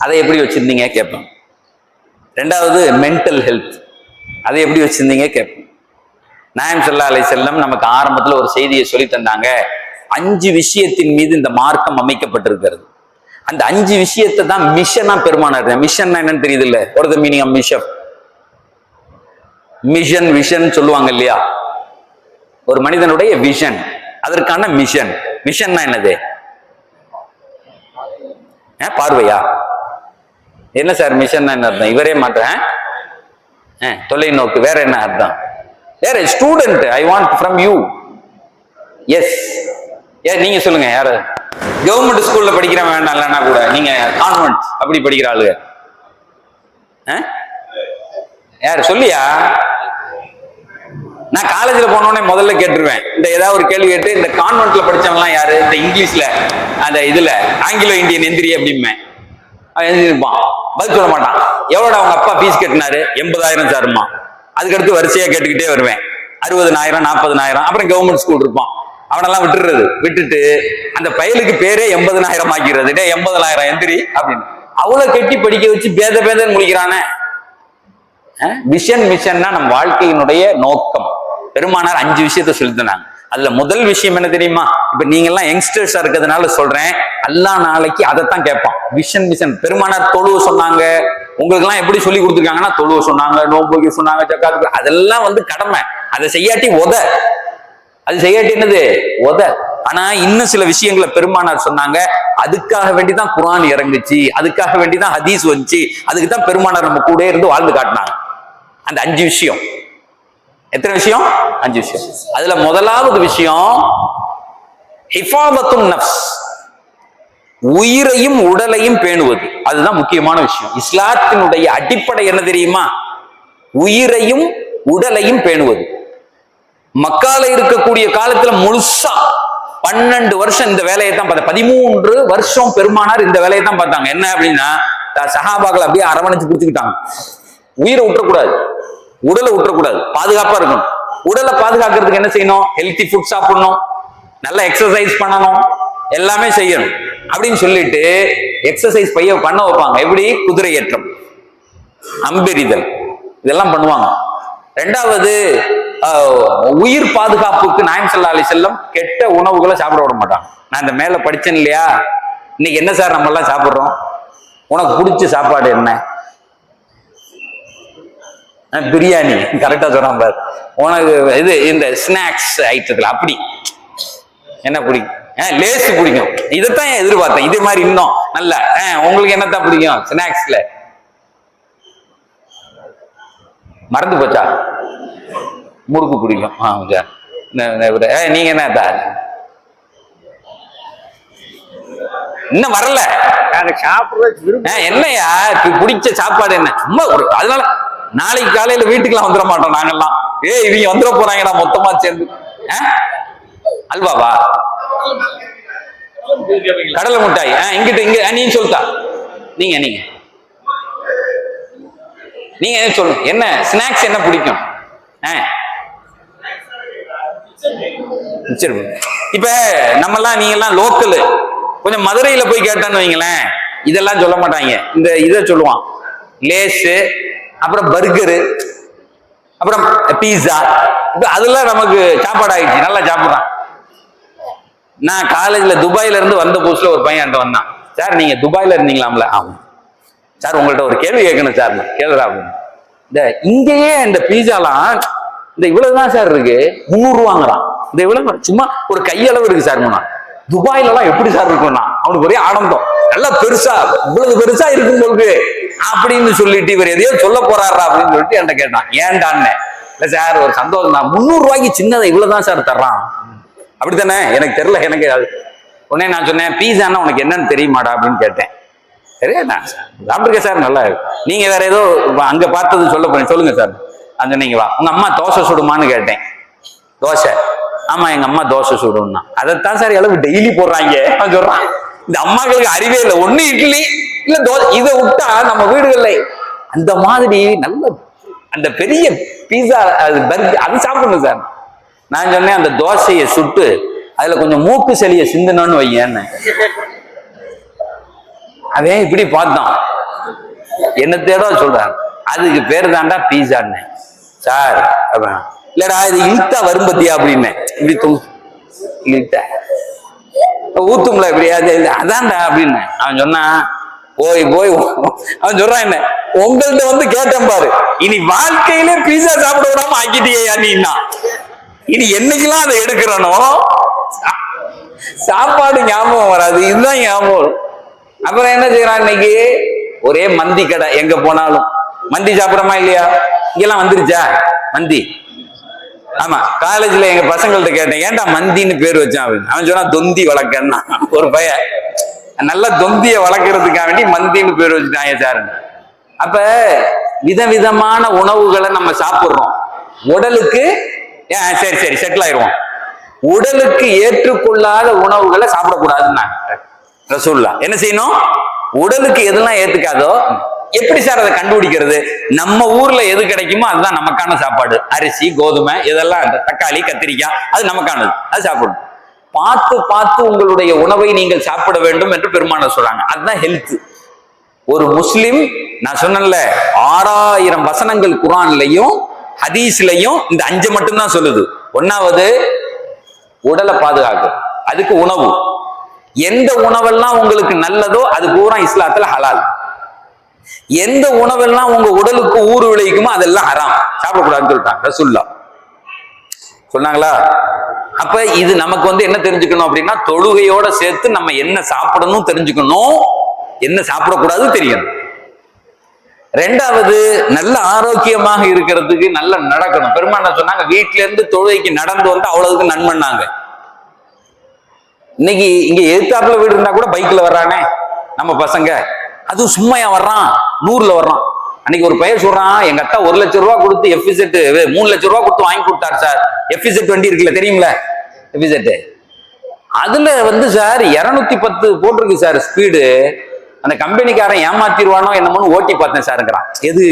அதை எப்படி வச்சிருந்தீங்க கேட்பான். 2வது மென்டல் ஹெல்த், அதை எப்படி வச்சிருந்தீங்க கேட்பான். நாயகம் ஸல்லல்லாஹு அலைஹி வஸல்லம் நமக்கு ஆரம்பத்துல ஒரு செய்தியை சொல்லி தந்தாங்க. 5 விஷயத்தின் மீது இந்த மார்க்கம் அமைக்கப்பட்டிருக்கிறது. அந்த 5 விஷயத்தை தான் மிஷனா பெருமானார். மிஷன் என்னன்னு தெரியுது இல்ல? ஒரு the meaning of mission. Mission vision சொல்லுவாங்க இல்லையா? ஒரு மனிதனுடைய விஷன், அதற்கான மிஷன். மிஷன்னா என்னது? பார்வையா? என்ன சார் மிஷன் என்ன அர்த்தம்? இவரே மாட்டேன் தொலைநோக்கு. வேற என்ன அர்த்தம்? வேற student, I want from you. Yes, நீங்க சொல்லுங்க. யாரு கவர்மெண்ட் ஸ்கூல்ல படிக்கிறவன் வேண்டாம், இல்லைன்னா கூட நீங்க கான்வென்ட் அப்படி படிக்கிற ஆளு யாரு சொல்லியா? நான் காலேஜ்ல போனோடனே முதல்ல கேட்டுருவேன், இந்த ஏதாவது ஒரு கேள்வி கேட்டு, இந்த கான்வென்ட்ல படிச்சவங்கலாம் யாரு, இந்த இங்கிலீஷ்ல அந்த இதுல ஆங்கிலோ இந்தியன் எந்திரி அப்படிமே அவன் எழுந்திருப்பான், பதில் சொல்ல மாட்டான். எவ்வளோ அவங்க அப்பா ஃபீஸ் கட்டினாரு? 80,000 சாருமா. அதுக்கடுத்து வரிசையா கேட்டுக்கிட்டே வருவேன். 60,000, 40,000. அப்புறம் கவர்மெண்ட் ஸ்கூல் இருப்பான், அவனெல்லாம் விட்டுட்டு அந்த பயலுக்கு பேரே 80,000 ஆக்கிறது. 80,000 எந்திரி அப்படின்னு அவ்வளவு கட்டி படிக்க வச்சு பேதன்னு முடிக்கிறானே. விஷன் மிஷன்னா நம்ம வாழ்க்கையினுடைய நோக்கம். பெருமானார் 5 விஷயத்த சொல்லித்தனாங்க. அதுல முதல் விஷயம் என்ன தெரியுமா? இப்ப நீங்க எல்லாம் யங்ஸ்டர்ஸா இருக்கிறதுனால சொல்றேன், அல்லாஹ் நாளைக்கு அதைத்தான் கேட்பான். Vision mission. பெருமானார் தொழுவ சொன்னாங்க. உங்களுக்கு எல்லாம் எப்படி சொல்லி கொடுத்துருக்காங்கன்னா, தொழுவ சொன்னாங்க, நோன்பு சொன்னாங்க, ஜக்காத்து, அதெல்லாம் கடமை. அதை செய்யாட்டி அது செய்யாட்டி என்னது? ஆனா இன்னும் சில விஷயங்களை பெருமானார் சொன்னாங்க. அதுக்காக வேண்டிதான் குர்ஆன் இறங்குச்சு, அதுக்காக வேண்டிதான் ஹதீஸ் வந்துச்சு, அதுக்குதான் பெருமானார் நம்ம கூட இருந்து வாழ்ந்து காட்டினாங்க. அந்த 5 விஷயம். எத்தனை விஷயம்? 5 விஷயம். அதுல முதலாவது விஷயம் ஹிஃபாதத்துன் நஃப்ஸ், உயிரையும் உடலையும் பேணுவது. அதுதான் முக்கியமான விஷயம். இஸ்லாத்தினுடைய அடிப்படை என்ன தெரியுமா? உயிரையும் உடலையும் பேணுவது. மக்கால இருக்கக்கூடிய காலத்துல முழுசா 12 வருஷம் இந்த வேலையை தான் பார்த்தாங்க. 13 வருஷம் பெருமானார் இந்த வேலையை தான் பார்த்தாங்க. என்ன அப்படின்னா, சஹாபாக்கள் அப்படியே அரவணைச்சு பிடிச்சுக்கிட்டாங்க. உயிரை விட்டுறக்கூடாது, உடலை விட்டுறக்கூடாது, பாதுகாப்பா இருக்கணும். உடலை பாதுகாக்கிறதுக்கு என்ன செய்யணும்? ஹெல்த்தி ஃபுட் சாப்பிடணும், நல்ல எக்ஸசைஸ் பண்ணணும், எல்லாமே செய்யணும் அப்படின்னு சொல்லிட்டு எக்ஸசைஸ் பண்ண வைப்பாங்க. எப்படி? குதிரை ஏற்றம், அம்பெறிதல், இதெல்லாம் பண்ணுவாங்க. ரெண்டாவது உயிர் பாதுகாப்புக்கு நாயம் ஸல்லல்லாஹு அலைஹி வஸல்லம் கெட்ட உணவுகளை சாப்பிட விட மாட்டாங்க. நான் இந்த மேல படிச்சேன் இல்லையா, இன்னைக்கு என்ன சார் நம்ம எல்லாம் சாப்பிடுறோம்? உனக்கு பிடிச்ச சாப்பாடு என்ன? பிரியாணி. கரெக்டா சொன்னான் பாரு. உனக்கு இது இந்த ஸ்நாக்ஸ் ஐட்டத்துல அப்படி என்ன பிடிக்கும்? லேஸ் பிடிக்கும். இதைத்தான் எதிர்பார்த்தேன். இதே மாதிரி இன்னும் நல்ல உங்களுக்கு என்னத்தான் பிடிக்கும் ஸ்நாக்ஸ்ல? மறந்து போச்சா? முறுக்கு பிடிக்கும். நீங்க என்ன இன்னும் வரல? என்னையா பிடிச்ச சாப்பாடு என்ன? சும்மா ஒரு அதனால நாளைக்கு காலையில வீட்டுக்குலாம் வந்துட மாட்டோம் நாங்கெல்லாம். இவங்க வந்துட போறாங்கடா மொத்தமா சேர்ந்து. அல்வாவா? கடலை மிட்டாய். இங்கிட்ட இங்க நீங்க சொல்லிட்டா. நீங்க நீங்க நீங்க என்ன சொல்லுங்க, என்ன ஸ்நாக்ஸ் என்ன பிடிக்கும்? இப்ப நம்மெல்லாம் நீங்க எல்லாம் லோக்கல், கொஞ்சம் மதுரையில போய் கேட்டான்னு வைங்களேன், இதெல்லாம் சொல்ல மாட்டாங்க. இந்த இதை சொல்லுவான், லேஸு, அப்புறம் பர்கரு, அப்புறம் பீஸா. அதெல்லாம் நமக்கு சாப்பாடு ஆயிடுச்சு, நல்லா சாப்பிட்றான். நான் காலேஜ்ல துபாயில இருந்து வந்த புதுசுல ஒரு பையன் என்கிட்ட வந்தான். சார் நீங்க துபாயில இருந்தீங்களாம்ல? ஆமா சார், உங்கள்கிட்ட ஒரு கேள்வி கேட்கணும் சார். கேளுடா அப்படின்னு. இந்த இங்கேயே இந்த பீஸாலாம் இந்த இவ்வளவுதான் சார் இருக்கு, 300 ரூபாங்கிறான். இந்த இவ்வளவு சும்மா ஒரு கையளவு இருக்கு சார். துபாயில எல்லாம் எப்படி சார் இருக்கும்னா அவனுக்கு ஒரே ஆனந்தம். நல்லா பெருசா, இவ்வளவு பெருசா இருக்கும் போது அப்படின்னு சொல்லிட்டு இவர் எதையோ சொல்ல போறாரா அப்படின்னு சொல்லிட்டு என்கிட்ட கேட்டான். ஏன்டான்னு. இல்ல சார் ஒரு சந்தோஷம் தான், 300 ரூபாய்க்கு சின்னதை இவ்வளவுதான் சார் தர்றான். அப்படித்தானே? எனக்கு தெரியல. எனக்கு உடனே நான் சொன்னேன், பீஸான்னா உனக்கு என்னன்னு தெரியுமாடா அப்படின்னு கேட்டேன். சரியாதான் சாப்பிட்டுருக்கேன் சார், நல்லா இருக்கு. நீங்க வேற ஏதோ அங்க பார்த்தது சொல்ல போறேன், சொல்லுங்க சார். அந்த நீங்க வா, உங்க அம்மா தோசை சுடுமான்னு கேட்டேன். தோசை? ஆமா எங்க அம்மா தோசை சுடும்னா. அதைத்தான் சார் அளவு டெய்லி போடுறாங்க சொல்றான். இந்த அம்மாக்களுக்கு அறிவே இல்லை. ஒண்ணு இட்லி இல்ல தோசை. இதை விட்டா நம்ம வீடுகள்ல அந்த மாதிரி நல்ல அந்த பெரிய பீஸா அது சாப்பிடணும் சார். நான் சொன்னேன், அந்த தோசையை சுட்டு அதுல கொஞ்சம் மூக்கு செளிய சிந்தனன்னு வையன்னு. அதே இப்படி பார்த்தோம், என்ன தேட சொல்றாங்க, அதுக்கு பேரு தாண்டா பீஸான்னு. சார் இல்லடா இது இழுத்தா வரும் பத்தியா அப்படின்னு. இப்படி இழுத்த ஊத்தும்ல இப்படியாது அதான்டா அப்படின்னு அவன் சொன்னான். போய் போய் அவன் சொல்றான், என்ன உங்கள்கிட்ட வந்து கேட்டேன் பாரு, இனி வாழ்க்கையிலே பீஸா சாப்பிட விடாம ஆக்கிட்டியா நீன்னா. இனி என்னைக்கெல்லாம் அதை எடுக்கிறனோ சாப்பாடு ஞாபகம் வராது, இதுதான் ஞாபகம். அப்புறம் என்ன செய்யறான், இன்னைக்கு ஒரே மந்தி கடை. எங்க போனாலும் மந்தி சாப்பிடறோமா இல்லையா? இங்கெல்லாம் வந்துருச்சா மந்தி? ஆமா. காலேஜ்ல எங்க பசங்கள்ட்ட கேட்டேன், ஏன்டா மந்தின்னு பேர் வச்சான் அப்படின்னு. அவன் சொன்னா தொந்தி வளர்க்கன்னா. ஒரு பையன் நல்ல தொந்திய வளர்க்கறதுக்காக வேண்டி மந்தின்னு பேர் வச்சுட்டாங்க சார். அப்ப விதவிதமான உணவுகளை நம்ம சாப்பிடுறோம். உடலுக்கு சரி சரி செட்டில் ஆயிடுவோம். உடலுக்கு ஏற்றுக்கொள்ளாத உணவுகளை சாப்பிடக்கூடாதுன்னா ரசூல்லா என்ன செய்யணும்? உடலுக்கு எதெல்லாம் ஏத்துக்காதோ, எப்படி சார் அதை கண்டுபிடிக்கிறது? நம்ம ஊர்ல எது கிடைக்குமோ அதுதான் நமக்கான சாப்பாடு. அரிசி, கோதுமை, இதெல்லாம் தக்காளி, கத்திரிக்காய், அது நமக்கானது, அது சாப்பிடணும். பார்த்து பார்த்து உங்களுடைய உணவை நீங்கள் சாப்பிட வேண்டும் என்று பெருமானார் சொல்றாங்க. அதுதான் ஹெல்த். ஒரு முஸ்லிம், நான் சொன்னேன்ல 6000 வசனங்கள் குர்ஆன்லயும் ஹதீஸ்லயும் இந்த 5 மட்டும்தான் சொல்லுது. ஒன்னாவது உடலை பாதுகாக்கு, அதுக்கு உணவு. எந்த உணவெல்லாம் உங்களுக்கு நல்லதோ அது பூரா இஸ்லாத்துல ஹலால். எந்த உணவெல்லாம் உங்க உடலுக்கு ஊறு விளைவிக்குமோ அதெல்லாம் ஹராம், சாப்பிடக்கூடாதுன்னு சொல்லிட்டாங்க ரசூலுல்லாஹ். சொன்னாங்களா? அப்ப இது நமக்கு வந்து என்ன தெரிஞ்சுக்கணும் அப்படின்னா, தொழுகையோட சேர்த்து நம்ம என்ன சாப்பிடணும் தெரிஞ்சுக்கணும், என்ன சாப்பிடக்கூடாது தெரியணும். ரெண்டாவது நல்ல ஆரோக்கியமாக இருக்கிறதுக்கு நல்லா நடக்கணும். பெருமானார் சொன்னாங்க, வீட்டுல இருந்து தொழுகைக்கு நடந்து வந்து அவ்வளவுக்கு நன்மைன்னாங்க. இன்னைக்கு இங்க எதிர்த்தாப்புல வீடு இருந்தா கூட பைக்ல வர்றானே நம்ம பசங்க, அதுவும் சும்மையா வர்றான், 100ல வர்றான். அன்னைக்கு ஒரு பையன் சொல்றான், எங்க அத்தா 1 லட்சம் ரூபாய் கொடுத்து எஃபிசெட் 3 லட்சம் ரூபாய் கொடுத்து வாங்கி கொடுத்தாரு சார். எஃபிசெட் வண்டி இருக்குல்ல, தெரியுங்களா எஃபிசெட்? அதுல வந்து சார் 210 போட்டிருக்கு சார் ஸ்பீடு. அந்த கம்பெனிக்காரன் ஏமாத்திடுவானோ என்னமோன்னு ஓட்டி பார்த்தேன் சாருங்கிறான். எது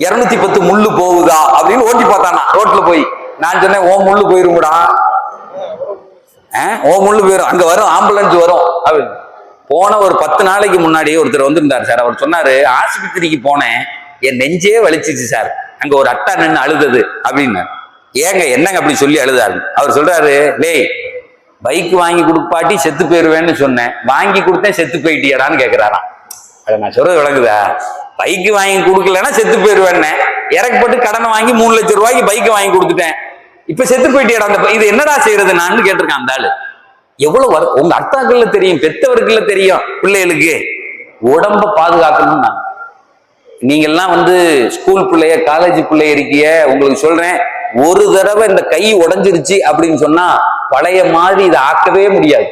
210 முள்ளு போகுதா அப்படின்னு ஓட்டி பார்த்தானா ரோட்ல போய். நான் சொன்னேன், ஓ முள்ளு போயிருங்கடா, ஓ முள்ளு போயிரும், அங்க வரும் ஆம்புலன்ஸ் வரும் அப்படின்னு. போன ஒரு 10 நாளைக்கு முன்னாடி ஒருத்தர் வந்திருந்தார் சார். அவர் சொன்னாரு, ஆஸ்பத்திரிக்கு போனேன், என் நெஞ்சே வலிச்சிச்சு சார், அங்க ஒரு அத்தா நின்று அழுதது அப்படின்னு. ஏங்க என்னங்க அப்படி சொல்லி அழுதாரு? அவர் சொல்றாரு, டேய் பைக் வாங்கி கொடுப்பாட்டி செத்து போயிருவேன்னு சொன்னேன், வாங்கி கொடுத்தேன் செத்து போயிட்டியடான்னு கேட்கிறாராம். அதை நான் சொல்றது விளங்குதா? பைக் வாங்கி கொடுக்கலன்னா செத்து போயிருவேன்னு இறக்கப்பட்டு கடனை வாங்கி 3 லட்சம் ரூபாய்க்கு பைக்கை வாங்கி கொடுத்துட்டேன், இப்ப செத்து போயிட்டியடா, அந்த இது என்னடா செய்யறது நான் கேட்டிருக்கேன். அந்த ஆளு எவ்வளவு உங்க அத்தாக்கள்ல தெரியும், பெத்தவர்கள்ல தெரியும், பிள்ளைகளுக்கு உடம்ப பாதுகாக்கணும். நான் நீங்க எல்லாம் ஸ்கூல் பிள்ளைய காலேஜ் பிள்ளைய இருக்கிய, உங்களுக்கு சொல்றேன், ஒரு தடவை இந்த கை உடைஞ்சிருச்சு அப்படின்னு சொன்னா பழைய மாதிரி இதை ஆக்கவே முடியாது.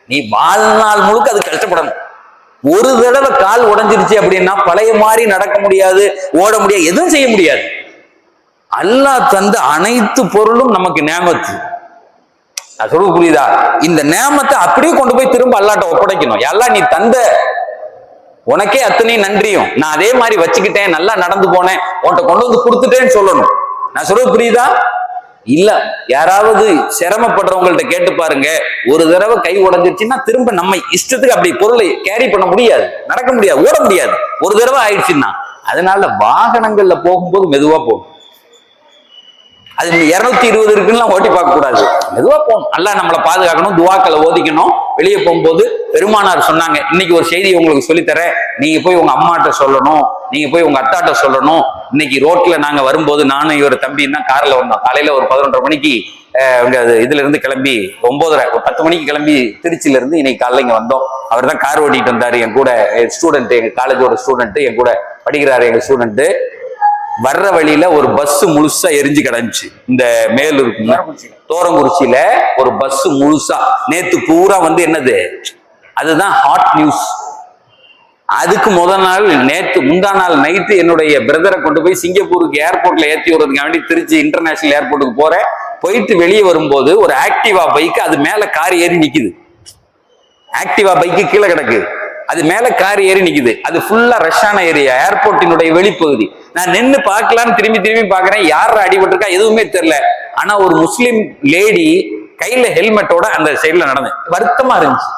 நீ வாழ்நாள் முழுக்க அது கஷ்டப்படணும். ஒரு தடவை கால் உடைஞ்சிருச்சு அப்படின்னா பழைய மாதிரி நடக்க முடியாது, ஓட முடியாது, எதுவும் செய்ய முடியாது. அல்லாஹ் தந்த அனைத்து பொருளும் நமக்கு நேமத்து. நான் சொல்றது புரியுதா? இந்த நேமத்தை அப்படியே கொண்டு போய் திரும்ப அல்லாட்ட ஒப்படைக்கணும். எல்லாம் நீ தந்த உனக்கே அத்தனை நன்றியும் நான் அதே மாதிரி வச்சுக்கிட்டேன், நல்லா நடந்து போனேன், உன்கிட்ட கொண்டு வந்து கொடுத்துட்டேன்னு சொல்லணும். நான் சொல்றது புரியுதா? இல்ல யாராவது சிரமப்படுறவங்கள்ட்ட கேட்டு பாருங்க, ஒரு தடவை கை உடைஞ்சிருச்சுன்னா திரும்ப நம்ம இஷ்டத்துக்கு அப்படி பொருளை கேரி பண்ண முடியாது, நடக்க முடியாது, ஓட முடியாது. ஒரு தடவை ஆயிடுச்சுன்னா அதனால வாகனங்கள்ல போகும்போது மெதுவா போகும். அது 220 இருக்குன்னு ஓட்டி பார்க்க கூடாது, மெதுவா போகணும். அல்லாஹ் நம்மளை பாதுகாக்கணும், துவாக்களை ஓதிக்கணும். வெளியே போகும்போது பெருமானார் சொன்னாங்க, இன்னைக்கு ஒரு செய்தி உங்களுக்கு சொல்லித்தரேன், நீங்க போய் உங்க அம்மாட்ட சொல்லணும், நீங்க போய் உங்க அத்தாட்ட சொல்லணும். இன்னைக்கு ரோட்ல நாங்க வரும்போது நானும் இவர் தம்பியும் தான் கார்ல வந்தோம். காலையில ஒரு 11:30 மணிக்கு இதுல இருந்து கிளம்பி 9:30 ஒரு 10 மணிக்கு கிளம்பி திருச்சியில இருந்து இன்னைக்கு காலையில இங்க வந்தோம். அவர் தான் கார் ஓட்டிட்டு வந்தாரு. என் கூட ஸ்டூடெண்ட், எங்க காலேஜோட ஸ்டூடெண்ட், என் கூட படிக்கிறாரு எங்க ஸ்டூடெண்ட். வர்ற வழியில ஒரு பஸ் முழுசா எரிஞ்சு கிடந்துச்சு. இந்த மேலூர் தோரங்குறிச்சியில ஒரு பஸ் முழுசா நேத்து பூரா என்னது, அதுதான் ஹாட் நியூஸ். அதுக்கு முதல் நாள் முந்தா நாள் நைட்டு என்னுடைய பிரதரை கொண்டு போய் சிங்கப்பூருக்கு ஏர்போர்ட்ல ஏற்றி விடுறதுக்கு வேண்டி திருச்சி இன்டர்நேஷனல் ஏர்போர்ட்டுக்கு போறேன். போயிட்டு வெளியே வரும்போது ஒரு ஆக்டிவா பைக் அது மேல கார் ஏறி நிக்குது. ஆக்டிவா பைக்கு கீழே கிடக்கு, அது மேல கார் ஏறி நிக்குது. அது ஃபுல்லா ரஷ்ஷான ஏரியா, ஏர்போர்ட்டினுடைய வெளிப்பகுதி. நான் நின்று பார்க்கலான்னு திரும்பி பார்க்கிறேன், யார அடிபட்டிருக்கா எதுவுமே தெரியல. ஆனா ஒரு முஸ்லிம் லேடி கையில ஹெல்மெட்டோட அந்த சைட்ல நடந்து, வருத்தமா இருந்துச்சு.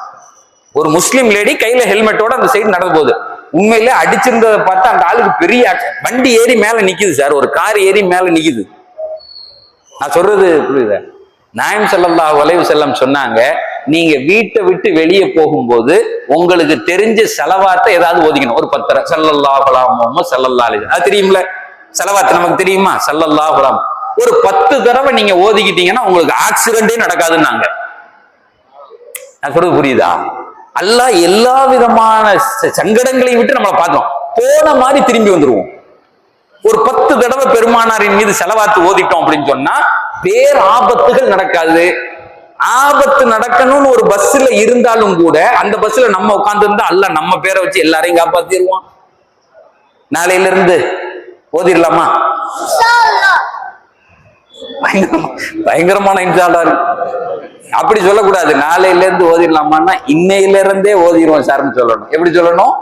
ஒரு முஸ்லிம் லேடி கையில ஹெல்மெட்டோட அந்த சைடு நடந்து போகுது. உண்மையில அடிச்சிருந்ததை பார்த்தா அந்த ஆளுக்கு பெரிய வண்டி ஏறி மேல நிக்குது சார், ஒரு கார் ஏறி மேல நிக்குது. நான் சொல்றது புரியுதா? நாயம் ஸல்லல்லாஹு அலைஹி வஸல்லம் சொன்னாங்க, நீங்க வீட்டை விட்டு வெளியே போகும்போது உங்களுக்கு தெரிஞ்ச செலவாத்தை ஏதாவது ஓதிக்கணும். ஒரு 10 ஸல்லல்லாஹு அலைஹி முஹம்மது ஸல்லல்லாஹு அலைஹி, அது தெரியும்ல, செலவாத்து நமக்கு தெரியுமா? ஸல்லல்லாஹு அலைஹி ஒரு 10 தடவை நீங்க ஓதிக்கிட்டீங்கன்னா உங்களுக்கு ஆக்சிடென்டே நடக்காதுன்னாங்க. நான் சொல்றது புரியுதா? அல்லாஹ் எல்லா விதமான சங்கடங்களையும் விட்டு நம்மளை பார்த்தோம், போன மாதிரி திரும்பி வந்துருவோம். ஒரு 10 தடவை பெருமானாரின் மீது செலவாத்து ஓதிட்டோம் அப்படின்னு சொன்னா பேர் ஆபத்துகள் நடக்காது. ஆபத்து நடக்கணும்னு ஒரு பஸ்ல இருந்தாலும் கூட அந்த பஸ்ல நம்ம உட்கார்ந்து இருந்தா அல்லாஹ் நம்ம பேரை வச்சு எல்லாரையும் காப்பாத்திடுவான். நாளையில இருந்து ஓதிடலாமா? பயங்கரமான இன்ஷா அல்லாஹ். அப்படி சொல்லக்கூடாது, நாளையில இருந்து ஓதிடலாமான்னா இன்னையில இருந்தே ஓதிடுவோம் சார்னு சொல்லணும். எப்படி சொல்லணும்?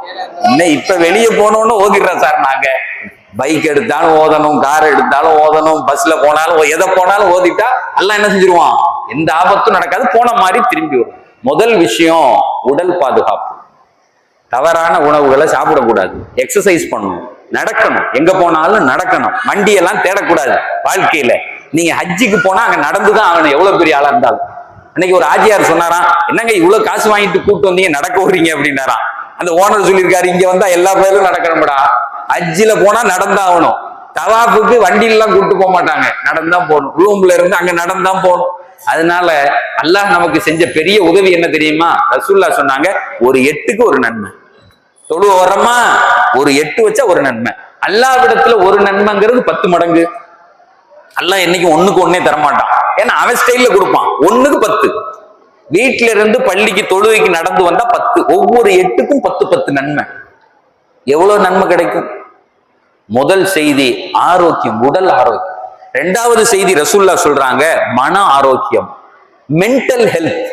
இன்னும் இப்ப வெளியே போனோம்னு ஓதிடுறோம் சார். நாங்க பைக் எடுத்தாலும் ஓதணும், கார் எடுத்தாலும் ஓதணும், பஸ்ல போனாலும் எதை போனாலும் ஓதிட்டா எல்லாம் என்ன செஞ்சிருவான், எந்த ஆபத்தும் நடக்காது, போன மாதிரி திரும்பி வரும். முதல் விஷயம் உடல் பாதுகாப்பு. தவறான உணவுகளை சாப்பிடக்கூடாது, எக்ஸசைஸ் பண்ணணும், நடக்கணும், எங்க போனாலும் நடக்கணும், வண்டியெல்லாம் தேடக்கூடாது. வாழ்க்கையில நீங்க ஹஜ்ஜிக்கு போனா அங்க நடந்துதான் ஆகணும், எவ்வளவு பெரிய ஆளா இருந்தாலும். அன்னைக்கு ஒரு ஆஜியார் சொன்னாராம், என்னங்க இவ்வளவு காசு வாங்கிட்டு கூப்பிட்டு வந்தீங்க, நடக்க விடுறீங்க அப்படின்னாராம். அந்த ஓனர் சொல்லியிருக்காரு, இங்க வந்தா எல்லா பேரும் நடக்கணும்டா, ஹஜ்ஜில போனா நடந்தாகணும். தவாஃபுக்கு வண்டியில எல்லாம் கூப்பிட்டு போக மாட்டாங்க, நடந்தான் போகணும். ரூம்ல இருந்து அங்க நடந்தான் போகணும். அதனால அல்லாஹ் நமக்கு செஞ்ச பெரிய உதவி என்ன தெரியுமா? ரசூலுல்லாஹ் சொன்னாங்க, ஒரு 8க்கு ஒரு நன்மை. தொழுவ வர்றமா, ஒரு 8 வச்சா ஒரு நன்மை. அல்லாஹ்விடத்துல ஒரு நன்மைங்கிறது 10 மடங்கு. அல்லாஹ் என்னைக்கு 1க்கு 1 தரமாட்டான், ஏன்னா அவன் ஸ்டைல்ல கொடுப்பான். 1க்கு 10. வீட்டுல இருந்து பள்ளிக்கு தொழுகைக்கு நடந்து வந்தா 10, ஒவ்வொரு 8க்கும் 10 நன்மை. எவ்வளவு நன்மை கிடைக்கும்? முதல் செய்தி ஆரோக்கியம், உடல் ஆரோக்கியம். 2வது செய்தி ரசூலுல்லாஹ் சொல்றாங்க, மன ஆரோக்கியம், மென்டல் ஹெல்த்.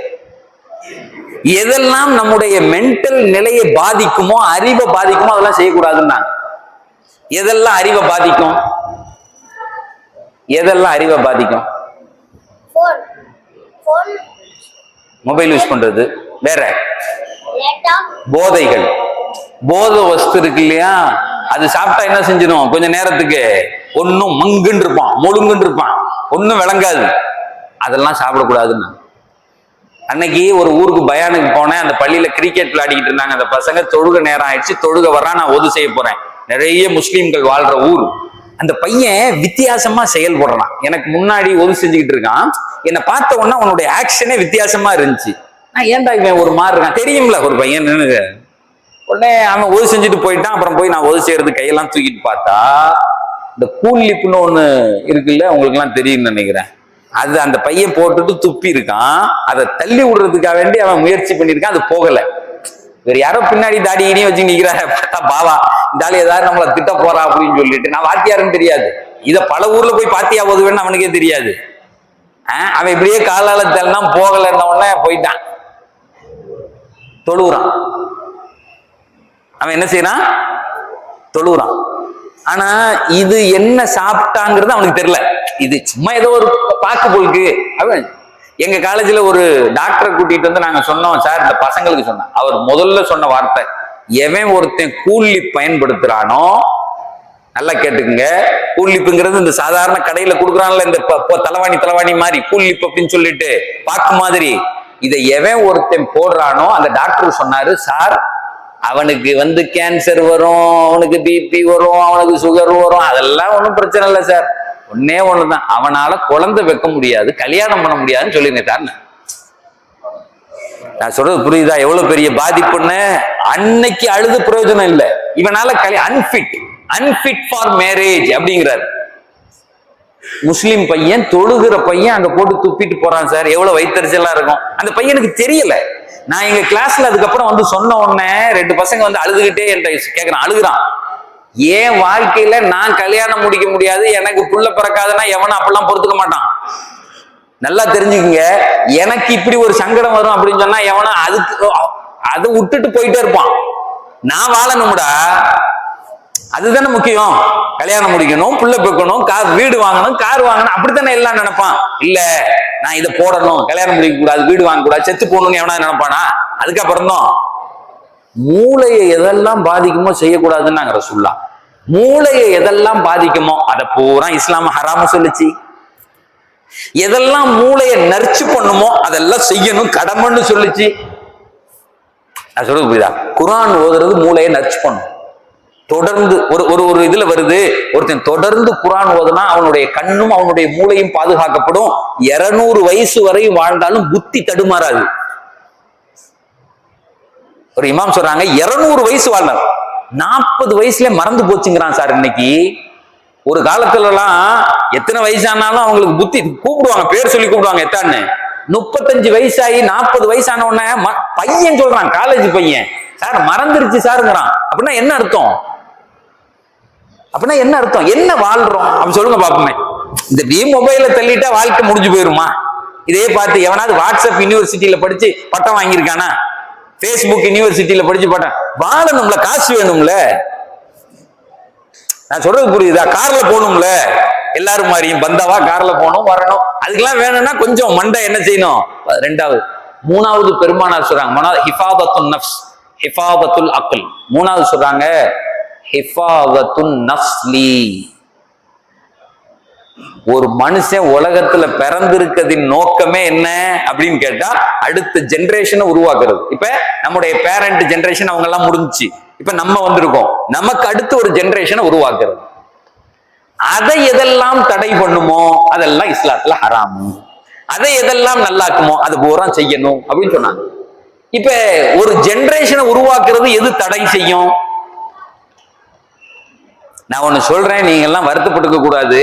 எதெல்லாம் நம்முடைய மென்டல் நிலையை பாதிக்குமோ, அறிவை பாதிக்குமோ அதெல்லாம் செய்யக்கூடாதுன்னாங்க. எதெல்லாம் அறிவை பாதிக்கும்? எதெல்லாம் அறிவை பாதிக்கும்? மொபைல் யூஸ் பண்றது, வேற போதைகள், போதை வஸ்து இருக்கு இல்லையா, அது சாப்பிட்டா என்ன செஞ்சிடும், கொஞ்ச நேரத்துக்கு ஒன்னும் மங்குன்னு இருப்பான், முழுங்குன்னு இருப்பான், ஒன்னும் விளங்காது. அதெல்லாம் சாப்பிடக்கூடாதுன்னு. அன்னைக்கு ஒரு ஊருக்கு பயானுக்கு போனேன். அந்த பள்ளியில கிரிக்கெட் விளையாடிக்கிட்டு இருந்தாங்க அந்த பசங்க. தொழுக நேரம் ஆயிடுச்சு, தொழுக வர்றான், நான் ஒது செய்ய போறேன். நிறைய முஸ்லீம்கள் வாழ்ற ஊர். அந்த பையன் வித்தியாசமா செயல்படுறான். எனக்கு முன்னாடி ஒது செஞ்சுக்கிட்டு இருக்கான். என்னை பார்த்த உடனே அவனுடைய ஆக்ஷனே வித்தியாசமா இருந்துச்சு. நான் ஏன்டா இவன் ஒரு மாதிரி இருக்கான், தெரியும்ல ஒரு பையன். உடனே அவன் ஒது செஞ்சுட்டு போயிட்டான். அப்புறம் போய் நான் ஒது செய்யறது கையெல்லாம் தூக்கிட்டு பார்த்தா இந்த கூல் லிப்னு ஒண்ணு இருக்குல்ல, உங்களுக்கு எல்லாம் தெரியும்னு நினைக்கிறேன். அது அந்த பையன் போட்டுட்டு துப்பி இருக்கான். அதை தள்ளி விடுறதுக்காக வேண்டி அவன் முயற்சி பண்ணிருக்கான், அது போகல. வேற யாரோ பின்னாடி தாடி இனி வச்சு நிக்கிறாரு. பார்த்தா பாவா இந்த ஆளு ஏதாவது நம்மளை திட்ட போறா அப்படின்னு சொல்லிட்டு, நான் வாத்தியாருன்னு தெரியாது, இத பல ஊர்ல போய் பாத்தியா போதுவேன்னு அவனுக்கே தெரியாது. அவன் இப்படியே காலால தள்ளலாம், போகலன்ன உடனே போயிட்டான், தொழுகிறான். அவன் என்ன செய்யறான், தொழுகிறான். ஆனா இது என்ன சாப்பிட்டாங்கிறது அவனுக்கு தெரியல. இது சும்மா ஏதோ ஒரு பாக்கு பொழுக்கு. அவன் எங்க காலேஜ்ல ஒரு டாக்டரை கூட்டிட்டு வந்து நாங்க சொன்னோம், சார் இந்த பசங்களுக்கு சொன்னேன். அவர் முதல்ல சொன்ன வார்த்தை, எவன் ஒருத்தன் கூலிப் பயன்படுத்துறானோ, நல்லா கேட்டுக்குங்க, கூலிப்புங்கிறது இந்த சாதாரண கடையில கொடுக்குறான்ல இந்த தலைவாணி மாதிரி கூலிப் அப்படின்னு சொல்லிட்டு பாக்கு மாதிரி, இதை எவன் ஒருத்தன் போடுறானோ அந்த டாக்டர் சொன்னாரு, சார் அவனுக்கு கேன்சர் வரும், அவனுக்கு பிபி வரும், அவனுக்கு சுகர் வரும், அதெல்லாம் ஒன்றும் பிரச்சனை இல்லை சார். ஒன்னே ஒண்ணுதான், அவனால குழந்தை வைக்க முடியாது, கல்யாணம் பண்ண முடியாதுன்னு சொல்லிருக்காரு. நான் சொல்றது புரியுதா எவ்வளவு பெரிய பாதிப்புன்னு? அன்னைக்கு அழுது பிரயோஜனம் இல்லை, இவனால அன்ஃபிட் ஃபார் மேரேஜ் அப்படிங்கிறார். முஸ்லிம் பையன், தொழுகிற பையன் அங்க போட்டு துப்பிட்டு போறான் சார். எவ்வளவு வைத்தறிச்சலா இருக்கும். அந்த பையனுக்கு தெரியல. நான் எங்க கிளாஸ்ல அதுக்கப்புறம் வந்து சொன்ன உடனே 2 பசங்க வந்து அழுதுகிட்டே என்கிட்ட கேட்கிறான், அழுகுறான். ஏன் வாழ்க்கையில நான் கல்யாணம் முடிக்க முடியாது, எனக்கு புள்ள பிறக்காதுன்னா எவனும் அப்பெல்லாம் பொறுத்துக்க மாட்டான். நல்லா தெரிஞ்சுக்குங்க, எனக்கு இப்படி ஒரு சங்கடம் வரும் அப்படின்னு சொன்னா எவனும் அதை விட்டுட்டு போயிட்டே இருப்பான். நான் வாழணும்டா, அதுதானே முக்கியம். கல்யாணம் முடிக்கணும், புள்ள பெக்கணும், வீடு வாங்கணும், கார் வாங்கணும், அப்படித்தானே எல்லாம் நினைப்பான். இல்ல நான் இதை போடணும், கல்யாணம் முடிக்க கூடாது, வீடு வாங்க கூடாது, செத்து போகணும்னு எவனா நினைப்பானா? அதுக்கப்புறம் தான் மூளையை எதெல்லாம் பாதிக்குமோ செய்யக்கூடாதுன்னு நாங்க ரசூலுல்லாஹ். மூளையை எதெல்லாம் பாதிக்குமோ அதை பூரா இஸ்லாம் ஹராம சொல்லுச்சு. எதெல்லாம் மூளையை நர்ச்சு பண்ணுமோ அதெல்லாம் செய்யணும், கடமைன்னு சொல்லுச்சு. நான் சொல்றது புரியுதா? குர்ஆன் ஓதுறது மூளையை நர்ச்சு பண்ணும். தொடர்ந்து ஒரு இதுல வருது, ஒருத்தன் தொடர்ந்து குர்ஆன் ஓதுனா அவனுடைய கண்ணும் அவனுடைய மூளையும் பாதுகாக்கப்படும். 200 வயசு வரை வாழ்ந்தாலும் புத்தி தடுமாறாது. ஒரு இமாம் சொல்றாங்க 200 வயசு வாழ்ந்தார், 40 வயசுல மறந்து போச்சுங்கிறான் சார். இன்னைக்கு ஒரு காலத்துல எல்லாம் எத்தனை வயசானாலும் அவங்களுக்கு புத்தி கூப்பிடுவாங்க, பேர் சொல்லி கூப்பிடுவாங்க. எத்தான்னு 35 வயசாகி 40 வயசான உடனே பையன் சொல்றான், காலேஜ் பையன், சார் மறந்துருச்சு சாருங்கிறான். அப்படின்னா என்ன அர்த்தம்? அப்படின்னா என்ன அர்த்தம்? என்ன வாழ்றோம் அப்படி சொல்லுங்க பாப்போமே. இந்த மொபைல தள்ளிட்டா வாழ்க்கை முடிஞ்சு போயிருமா? இதே பார்த்து எவனாவது வாட்ஸ்அப் யூனிவர்சிட்டியில படிச்சு பட்டம் வாங்கியிருக்கானா? பேஸ்புக் யூனிவர்சிட்டியில படிச்சு பட்டம் வாழணும்ல, காசு வேணும்ல. நான் சொல்றது புரியுதா? கார்ல போகணும்ல, எல்லாரும் மாதிரியும் பந்தாவா கார்ல போகணும் வரணும். அதுக்கெல்லாம் வேணும்னா கொஞ்சம் மண்டை என்ன செய்யணும். 2வது 3வது பெருமானார் சொல்றாங்க, ஹிஃபாதத்துன் நஃப்ஸ் ஹிஃபாதத்துல் அக்ல். 3வது சொல்றாங்க ஹிஃபாதத்துன் நஃப்லி. ஒரு மனுஷன் உலகத்துல பிறந்திருக்கிறதின் நோக்கமே என்ன அப்படின்னு கேட்டா அடுத்த ஜெனரேஷனை உருவாக்குறது. இப்ப நம்முடைய பேரண்ட் ஜெனரேஷன் அவங்க எல்லாம் முடிஞ்சுச்சு, இப்ப நம்ம வந்திருக்கோம், நமக்கு அடுத்து ஒரு ஜெனரேஷனை உருவாக்குறது. அதை எதெல்லாம் தடை பண்ணுமோ அதெல்லாம் இஸ்லாத்துல ஹராமு. அதை எதெல்லாம் நல்லாக்குமோ அது பூரா செய்யணும் அப்படின்னு சொன்னாங்க. இப்ப ஒரு ஜெனரேஷனை உருவாக்குறது எது தடை செய்யும்? நான் ஒண்ணு சொல்றேன், நீங்க எல்லாம் வருத்தப்பட்டுக்க கூடாது.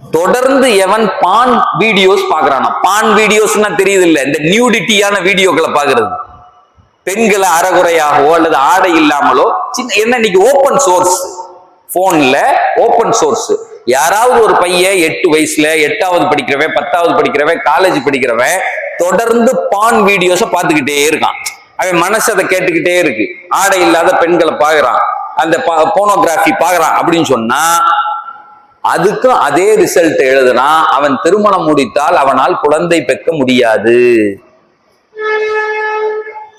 தொடர்ந்து எவன் பான் வீடியோஸ் பாக்குறானோ, பான் வீடியோஸ்னா தெரியுது இல்ல, இந்த நியூடிட்டியான வீடியோக்களை பாக்குறது, பெண்களை அறகுறையாகவோ அல்லது ஆடை இல்லாமலோ, என்ன இன்னைக்கு ஓபன் சோர்ஸ் போன்ல ஓபன் சோர்ஸ். யாராவது ஒரு பையன் 8 வயசுல 8வது படிக்கிறவன் 10வது படிக்கிறவன் காலேஜ் படிக்கிறவன் தொடர்ந்து பான் வீடியோஸ பார்த்துக்கிட்டே இருக்கான். அவன் மனசு அதை கேட்டுக்கிட்டே இருக்கு. ஆடை இல்லாத பெண்களை பாக்குறான், அந்த போனோகிராஃபி பாக்குறான் அப்படின்னு சொன்னா அதுக்கும் அதே ரிசல்ட் எழுதுனா அவன் திருமணம் முடித்தால் அவனால் குழந்தை பெற்க முடியாது.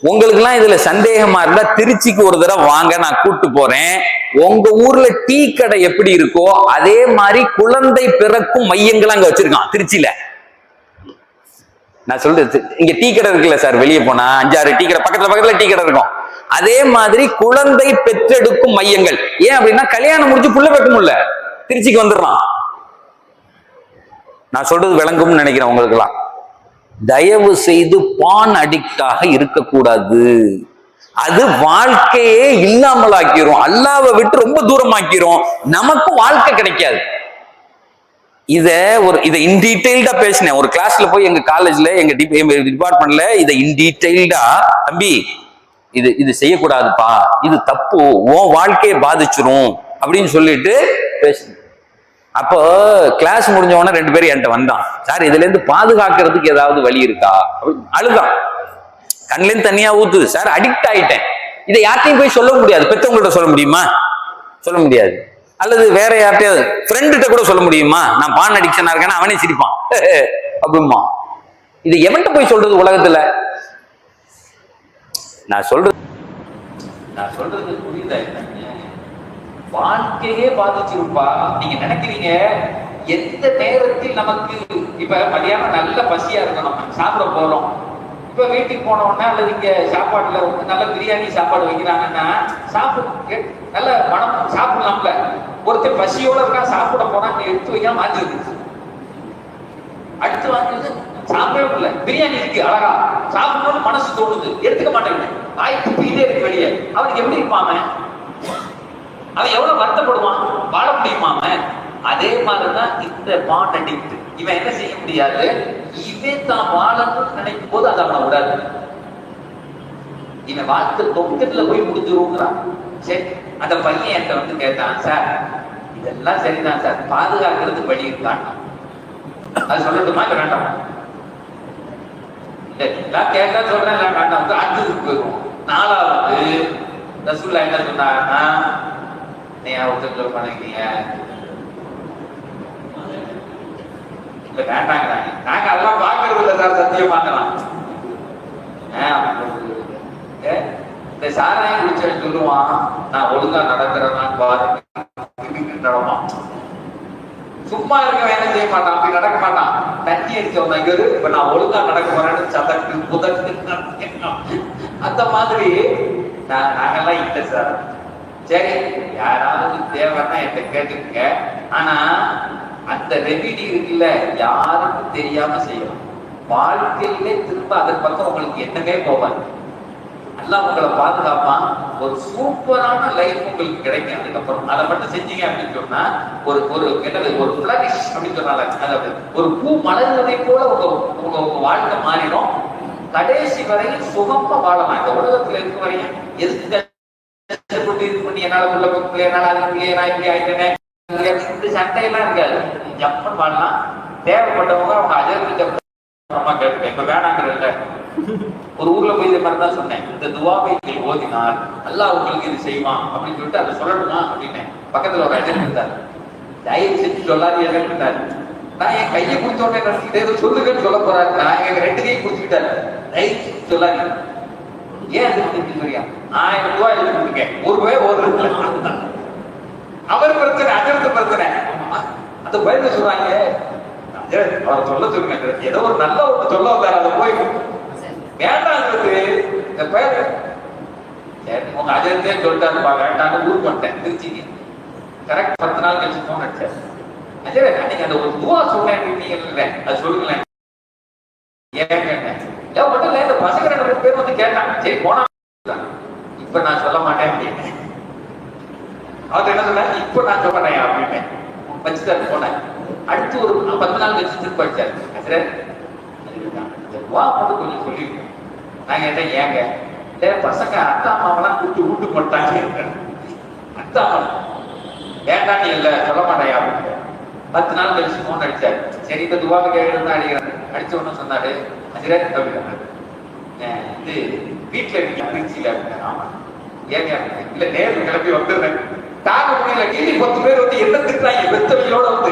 உங்களுக்கு எல்லாம் இதுல சந்தேகமா இருந்தா திருச்சிக்கு ஒரு தடவை வாங்க, நான் கூட்டு போறேன். உங்க ஊர்ல டீ கடை எப்படி இருக்கோ அதே மாதிரி குழந்தை பிறக்கும் மையங்கள் அங்க வச்சிருக்கான் திருச்சியில. நான் சொல்றது, இங்க டீ கடை இருக்குல்ல சார், வெளியே போனா 5-6 டீ கடை பக்கத்துல டீ கடை இருக்கும். அதே மாதிரி குழந்தை பெற்றெடுக்கும் மையங்கள். ஏன் அப்படின்னா கல்யாணம் முடிச்சு புள்ள பெக்க முடியல, திருச்சிக்கு வந்துடுறான். நான் சொல்றது விளங்கும்னு நினைக்கிறேன் உங்களுக்கு எல்லாம். தயவு செய்து பான் அடிக்டாக இருக்கக்கூடாது. அது வாழ்க்கையே இல்லாமல் ஆக்கிரும், அல்லாவை விட்டு ரொம்ப தூரமாக்கிரும், நமக்கு வாழ்க்கை கிடைக்காது. இதை இன் டீடைல்டா பேசினேன் ஒரு கிளாஸ்ல போய், எங்க காலேஜ்ல எங்க டிபார்ட்மெண்ட்ல இதை இன் டீடைல்டா, தம்பி இது செய்யக்கூடாதுப்பா, இது தப்பு, உன் வாழ்க்கையை பாதிச்சிரும் அப்படின்னு சொல்லிட்டு பேசினேன். அப்போ கிளாஸ் முடிஞ்ச உடனே 2 பேரும் என்கிட்ட வந்தான், சார் இதுல இருந்து பாதுகாக்கிறதுக்கு ஏதாவது வழி இருக்கா அப்படின்னு அழுதான். கண்ணுல இருந்து தனியா ஊத்துது, சார் அடிக்ட் ஆயிட்டேன். இதை யார்ட்டையும் போய் சொல்ல முடியாது. பெற்றவங்கள்ட்ட சொல்ல முடியுமா? சொல்ல முடியாது. அல்லது வேற யார்ட்டையாவது ஃப்ரெண்ட்ட கூட சொல்ல முடியுமா? நான் பான் அடிக்ஷனா இருக்கேன்னா அவனே சிரிப்பான் அப்படிமா. இது எவன்கிட்ட போய் சொல்றது உலகத்துல? நான் சொல்றது புரியுதா? வாழ்க்கையே பாதிச்சிருப்பா. நீங்க நினைக்கிறீங்க எந்த நேரத்தில் நமக்கு இப்ப மதியானம் நல்ல பசியா இருக்கணும், சாப்பிட போறோம். இப்ப வீட்டுக்கு போன உடனே அல்லது இங்க சாப்பாடுல நல்ல பிரியாணி சாப்பாடு வைக்கிறாங்கன்னா சாப்பிடு, நல்ல மனம் சாப்பிடலாம்ல. ஒருத்தர் பசியோட இருக்கா, சாப்பிட போனா எடுத்து வைக்க மாத்திருக்கு, அடுத்து வாங்கிட்டு சாப்பிடவே முடியல. பிரியாணி இருக்கு அழகா, சாப்பிடணும்னு மனசு தோணுது, எடுத்துக்க மாட்டேங்குது, வாய்ப்பு போயிட்டே இருக்கு வெளியே. அவனுக்கு எப்படி இருப்பாம? அவன் எவ்வளவு வருத்தப்படுவான்? வாழ முடியுமாம? அதே மாதிரிதான் இந்த பான் அடிக்ட். இவன் என்ன செய்ய முடியாது, இவன் தான் வாழணும்னு நினைக்கும் போது அது அவனை விடாது. இவன் வாழ்க்கை தொக்கத்துல போய் முடிஞ்சிருங்கிறான். சரி, அந்த பையன் என்கிட்ட வந்து கேட்டான், சார் இதெல்லாம் சரிதான் சார், பாதுகாக்கிறது வழி இருக்கான். அது சொல்லட்டுமா இல்ல வேண்டாம்? எல்லாம் கேட்டா சொல்றேன், வேண்டாம். அடுத்ததுக்கு போயிடுவோம். 4வது ரசூலுல்லாஹ் என்ன சொன்னாங்கன்னா, நீ ஒருத்தர் சொல்ல மாட்டேங்கிறீங்க, இல்ல வேண்டாங்கிறாங்க, நாங்க அதெல்லாம் பாக்குறது இல்லை சார், சத்தியமாங்கலாம். இந்த சாராயம் குடிச்ச சொல்லுவான், நான் ஒழுங்கா நடக்கிறேன் பாருங்க, நடப்பான். சும்மா இருக்க வேலை செய்ய மாட்டான், அப்படி நடக்க மாட்டான். தண்ணி அடிச்சவன் இங்க இப்ப நான் ஒழுங்கா நடக்க போறேன்னு சதக்கு புதக்கு அந்த மாதிரி நாங்கெல்லாம் இல்லை சார். சரி, யாராவது தேவைன்னா என்கிட்ட கேட்டுக்க. ஆனா அந்த ரெமிடி இருக்குல்ல, யாருக்கும் தெரியாம செய்யலாம். வாழ்க்கையிலே திரும்ப அதன் பக்கம் உங்களுக்கு என்னமே போவாது. அல்லாஹ் உங்களை பாதுகாப்பான். ஒரு சூப்பரான லைஃப் உங்களுக்கு கிடைக்கும். அதுக்கப்புறம் அதை மட்டும் செஞ்சீங்க அப்படின்னு சொன்னா ஒரு என்னது ஒரு ஃபிளரிஷ் அப்படின்னு சொன்னால, அதாவது ஒரு பூ மலர்வதை போல உங்க வாழ்க்கை மாறிடும். கடைசி வரையில் சுகமா வாழலாம். இந்த உலகத்துல இருக்க வரையும் எதுக்கு இது பண்ணி என்னால உள்ள போக்குல என்னால அது நான் இப்படி ஆயிட்டேன் சண்டையெல்லாம் இருக்காது. ஜப்பன் வாழலாம். தேவைப்பட்டவங்க அவங்க அஜர்ந்து அம்மா கேட்டுக்கேன். இப்ப வேணாங்கிறதுல ஒரு ஊர்ல போய் இந்த மாதிரி தான் சொன்னேன், இந்த துவாவை ஓதினால் அல்லாஹ் உங்களுக்கு இது செய்வான் அப்படின்னு சொல்லிட்டு அதை சொல்லணுமா அப்படின்னு பக்கத்துல ஒரு அஜர் இருந்தார். தயவு செஞ்சு சொல்லாது இருந்தாரு. நான் என் கையை குடிச்ச உடனே நினைச்சுக்கிட்டே ஏதோ சொல்லுங்கன்னு சொல்ல போறாரு. நான் எங்க 2 கையும் குடிச்சுக்கிட்டாரு. தயவு செஞ்சு சொல்லாது. ஏன் அது சொல்லியா? 1000 ரூபாய் எழுதிருக்கேன், ஒரு அவர் பிரச்சனை, அஜரத்து பிரச்சனை. அந்த பயந்து சொல்றாங்க, அவர் சொல்ல சொல்லுங்க, ஏதோ ஒரு நல்ல ஒரு சொல்ல வந்தாரு, அதை போய் வேண்டாங்கிறது இந்த பேர். உங்க அஜரத்தே சொல்லிட்டாருப்பா வேண்டான்னு ஊர் பண்ணிட்டேன் திருச்சிக்கு. கரெக்ட் 10 நாள் கழிச்சு போன் அடிச்சாரு. அஜரே நீங்க அந்த ஒரு துவா சொன்னேன், அது சொல்லுங்களேன். ஏன் கேட்டேன், மட்டும் இல்ல இந்த பசங்க 2 பேர் வந்து கேட்டாங்க. சரி போனா, இப்ப நான் சொல்ல மாட்டேன் அப்படின்னு. அவர் என்ன சொன்னாரு, இப்ப நான் சொல்ல மாட்டேன் அப்படின்னு வச்சுட்டாரு. போனேன். அடுத்து ஒரு 10 நாள் கழிச்சு திரும்ப அடிச்சாரு. வா மட்டும் கொஞ்சம் சொல்லிருக்கேன். நான் கேட்டேன், ஏங்க பசங்க அத்தா அம்மாவெல்லாம் கூப்பிட்டு வீட்டு போட்டாங்க. அத்தா அம்மா வேண்டாம் நீ இல்ல சொல்ல மாட்டேன் அப்படின்னு 10 நாள் கழிச்சு போன் அடிச்சாரு. சரி இந்த துவாவுக்கு எழுந்து அடிக்கிறாரு. அடிச்ச உடனே சொன்னாரு, இது வீட்டுல இருக்கீங்க திருச்சியில அப்படின்னு. ஆமா ஏங்க இல்ல நேரில் கிளம்பி வந்துடுறேன். தாங்க முடியல, கீழே 10 பேர் வந்து என்ன திட்டுறாங்க வெத்தவையோட வந்து,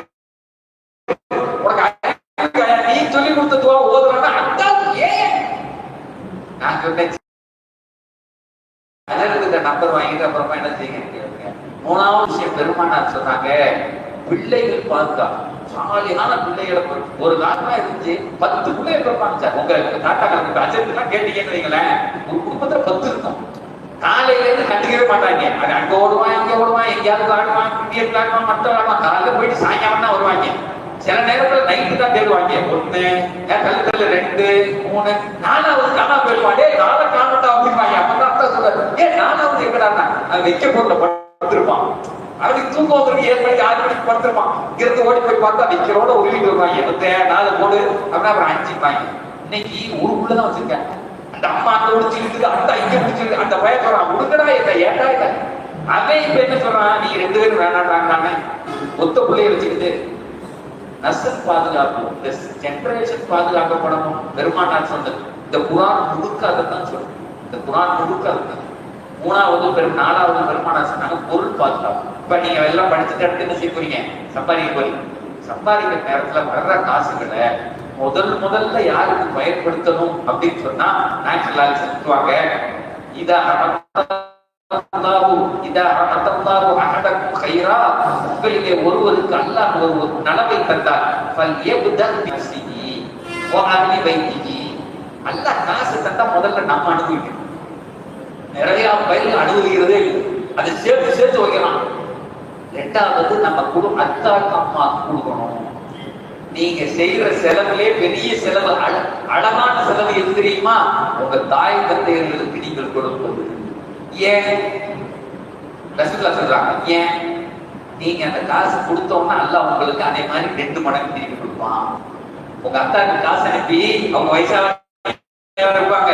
உனக்கு நீ சொல்லி கொடுத்த துவா ஓதுறா. நான் சொன்னேன் அஜர்கிட்ட நம்பர் வாங்கிட்டு அப்புறமா என்ன செய்யுங்க. மூணாவது விஷயம் பெருமானார் சொன்னாங்க, பிள்ளைகள் பாதுகாப்பு. சாலியான பிள்ளைகளை ஒரு காலமா இருந்துச்சு 10 பிள்ளைகள் இருப்பாங்க சார். உங்க தாத்தா காலத்துக்கு அஜர்லாம் கேட்டீங்கன்னு வைங்களேன், ஒரு குடும்பத்துல 10 இருக்கும். காலையில இருந்து கண்டுக்கவே மாட்டாங்க. அது அங்க ஓடுவான், இங்க ஓடுவான், எங்கேயாவது ஆடுவான், கிரிக்கெட் ஆடுவான், மற்ற ஆடுவான். காலையில போயிட்டு சாயங்காலம் தான் வருவாங்க. சில நேரத்துல நைட்டு தான் தேடுவாங்க. 1 கல்லுக்கல்ல 2 3 4வது காணா போயிடுவான். நாளை காணட்டா அப்படிப்பாங்க. அப்பதான் அர்த்தம் சொல்றாரு, 4வது எங்கடான்னா அது வைக்க பொருளை படுத்திருப்பான். அவனுக்கு தூக்கம் வந்து 7 மணிக்கு 6 மணிக்கு படுத்திருப்பான். இங்கிருந்து ஓடி போய் பார்த்தா வைக்கிறோட உருவிட்டு வருவாங்க. 4 போடு அப்படின்னா அப்புறம் 5. இன்னைக்கு ஊருக்குள்ளதான் வச்சிருக்கேன். அந்த அம்மா அந்த முடிச்சிருக்கு, அந்த இங்க முடிச்சிருக்கு. அந்த பையன் சொல்றான், உடுக்கடா இல்ல ஏட்டா இல்ல. அவன் இப்ப என்ன சொல்றான், நீங்க 2 பேரும் வேணாண்டாங்க. ஒத்த பிள்ளைய வச்சுக்கிட்டு நஸ்ல் பாதுகாப்பு, இந்த ஜெனரேஷன் பாதுகாக்கப்படணும். பெருமானார் சொன்னது இந்த குரான் முழுக்க அதைத்தான் சொல்லும். இந்த குரான் முழுக்க அதுதான். 3வது 4வது பெருமானார் சொன்னாங்க பொருள் பாதுகாப்பு. இப்ப நீங்க எல்லாம் படிச்சுட்டு அடுத்து என்ன செய்ய போறீங்க, சம்பாதிக்க போறீங்க. சம்பாதிக்கிற நேரத்துல வர்ற காசுகளை முதல்ல யாருக்கு பயன்படுத்தணும் அப்படின்னு சொன்னா நேச்சுரலா சொல்லுவாங்க, உங்களிலே ஒருவருக்கு அல்லாஹ் ஒரு நலவை தந்தார், அல்லாஹ் காசு தந்தா முதல்ல நம்ம அனுபவிக்கணும். நிறைய பயிர்கள் அனுபவிக்கிறதே இல்லை, அதை சேர்த்து வைக்கலாம். 2வது நம்ம அத்தாக்கு அம்மாவுக்கு கொடுக்கணும். நீங்க செய்யற செலவுலே பெரிய செலவு, அழகான செலவு எது தெரியுமா, உங்க தாய் தந்தையர்களுக்கு நீங்கள் கொடுப்பது. ஏன் ரசூலுல்லாஹ் சொல்றாங்க, ஏன் நீங்க அந்த காசு கொடுத்தோம்னா அல்லாஹ் உங்களுக்கு அதே மாதிரி 2 மடங்கு திருப்பி கொடுப்பான். உங்க அத்தாக்கு காசு அனுப்பி அவங்க வயசாக இருப்பாங்க,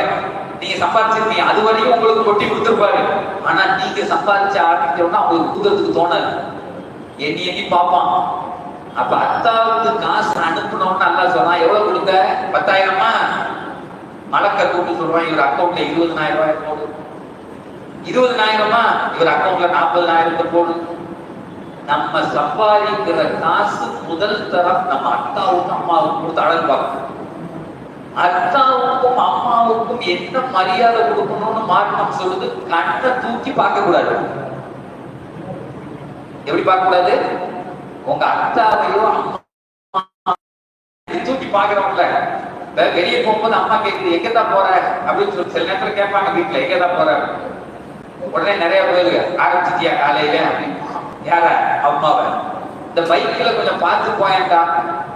நீங்க சம்பாதிச்சிருக்கீங்க, அது வரையும் உங்களுக்கு கொட்டி கொடுத்துருப்பாரு. ஆனா நீங்க சம்பாதிச்சு ஆரம்பிச்சோம்னா அவங்களுக்கு கொடுக்கறதுக்கு தோணாது, எண்ணி பார்ப்பான். அப்ப அத்தாவுக்கு காசு அனுப்பணும்னு அல்லாஹ் சொன்னா எவ்வளவு கொடுத்த, 10,000மா? மலக்க கூட்டு சொல்றான், இவர் அக்கௌண்ட்ல 20,000 ரூபாய் போடு. 20,000மா? இவர் அக்கௌண்ட்ல 40,000 போடு. நம்ம சம்பாதிக்கிற காசு முதல் தரம் நம்ம அத்தாவுக்கும் அம்மாவுக்கும் கொடுத்து அழகு பார்க்கணும். அத்தாவுக்கும் அம்மாவுக்கும் என்ன மரியாதை கொடுக்கணும்னு மார்க்கம் சொல்லுது, கண்ணை தூக்கி பார்க்க கூடாது. எப்படி பார்க்க கூடாது? உங்க அத்தாவையோ அம்மா தூக்கி பாக்குறவங்கள வெளியே போகும்போது அம்மா கேக்குது எங்கதான் போற அப்படின்னு சொல்லி சில நேரத்துல கேட்பாங்க வீட்டுல, எங்கதான் போற? உடனே நிறைய பேரு ஆரம்பிச்சிட்டியா காலையில அப்படின்னு. யார? அம்மாவை. இந்த பைக்ல கொஞ்சம் பார்த்து போயாண்டா,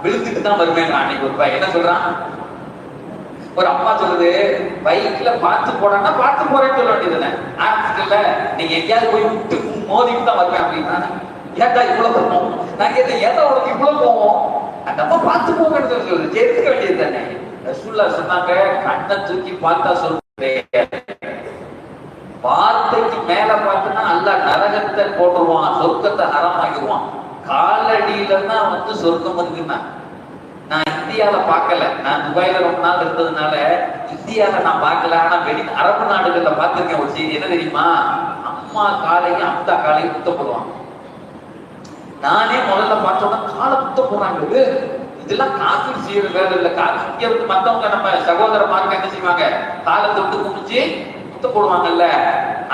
விழுந்துட்டு தான் வருவேன் அன்னைக்கு ஒரு பையன் என்ன சொல்றான், ஒரு அம்மா சொல்லுது, பைக்ல பார்த்து போறான்னா பார்த்து போறேன்னு சொல்ல வேண்டியதுதானே, ஆரம்பிச்சுல நீங்க எங்கேயாவது போய் விட்டு மோதிட்டு தான் வருவேன் அப்படின்னா, ஏன்டா இவ்வளவு போவோம்? நான் கேட்டேன், ஏதா உனக்கு இவ்வளவு போவோம்? அந்த அம்மா பார்த்து போங்கன்னு சொல்லுது, சேர்த்துக்க வேண்டியது தானே. ரசூலுல்லாஹ் சொன்னாங்க, கண்ணை தூக்கி பார்த்தா சொல்றேன், வார்த்தைக்கு மேல பார்த்தா அல்லாஹ் நரகத்தை போட்டுருவான், சொர்க்கத்தை ஹராமாக்கிடுவான். காலடியில தான் வந்து சொர்க்கம் இருக்குன்னா, நான் இந்தியால பார்க்கல, நான் துபாயில ரொம்ப நாள் இருந்ததுனால இந்தியால நான் பார்க்கல. ஆனா அரபு நாடுகள்ல பார்த்திருக்கேன் ஒரு செய்தி. என்ன தெரியுமா, அம்மா காலையும் அத்தா காலையும் குத்த போடுவாங்க. நானே முதல்ல பார்த்தோம்னா காலை குத்த போறாங்க. இதெல்லாம் காஃபி செய்யற வேலை இல்ல. காஃபி இருந்து மத்தவங்க நம்ம சகோதரமார்க்க என்ன செய்வாங்க, காலை தொட்டு குமிச்சு குத்த போடுவாங்கல்ல.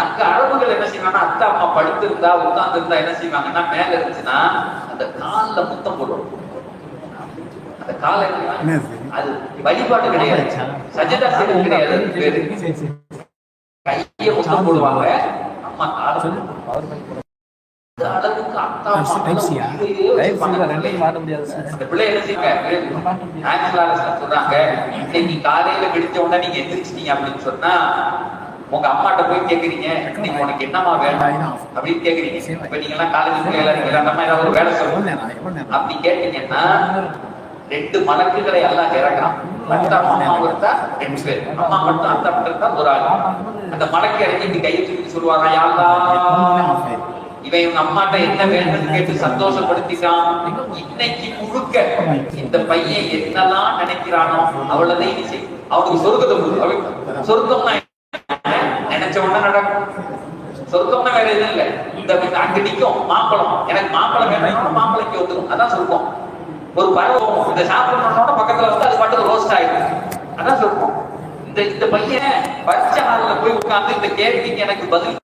அங்க அரபுகள் என்ன செய்வாங்கன்னா, அத்தா அம்மா படுத்து இருந்தா உட்கார்ந்து இருந்தா என்ன செய்வாங்கன்னா, மேல இருந்துச்சுன்னா அந்த காலில் முத்தம் போடுவோம். அந்த காலை அது வழிபாடு கிடையாது, சஜதா செய்வது கிடையாது, கையை முத்தம் போடுவாங்க. அம்மா காலை அளவுக்கு அத்தா சொல்றாங்க, இன்னைக்கு காலையில பிடிச்ச உடனே நீங்க எந்திரிச்சிட்டீங்க அப்படின்னு சொன்னா உங்க அம்மாட்ட போய் கேக்குறீங்க, நீங்க உனக்கு என்னமா வேணும் அப்படின்னு கேக்குறீங்க. இப்ப நீங்க எல்லாம் காலேஜ் பிள்ளைகளா இருக்கீங்க, அந்த மாதிரி ஏதாவது ஒரு வேலை சொல்லணும் அப்படி கேட்டீங்கன்னா 2 மலக்குகளை எல்லாம் இறக்குறான். அத்தா அம்மா இருந்தா 2 பேர், அம்மா மட்டும் அத்தா மட்டும் இருந்தா ஒரு ஆள். அந்த மலக்கு இறங்கி இப்படி கையை தூக்கி சொல்லுவாங்க, யா அல்லாஹ் இவன் இவங்க அம்மாட்ட என்ன வேணும்னு கேட்டு சந்தோஷப்படுத்திட்டான். இன்னைக்கு முழுக்க இந்த பையன் என்னெல்லாம் நினைக்கிறானோ அவ்வளவுதான் இனி செய்யும். அவனுக்கு சொர்க்கத்தை கொடுக்கும். சொர்க்கம்னா நினைச்ச உடனே நடக்கும். சொர்க்கம்னா வேற எதுவும் இல்லை. இந்த அங்க நிற்கும் மாம்பழம், எனக்கு மாம்பழம் வேணும், மாம்பழம் ஒத்துக்கும், அதான் சொர்க்கம். ஒரு பழம் இதை சாப்பிடணும்னோட பக்கத்துல வந்து அது பாட்டுக்கு ரோஸ்ட் ஆயிடும், அதான் சொர்க்கம். இந்த பையன் பரீட்சை ஹால்ல போய் உட்கார்ந்து இந்த கேள்விக்கு எனக்கு பதில்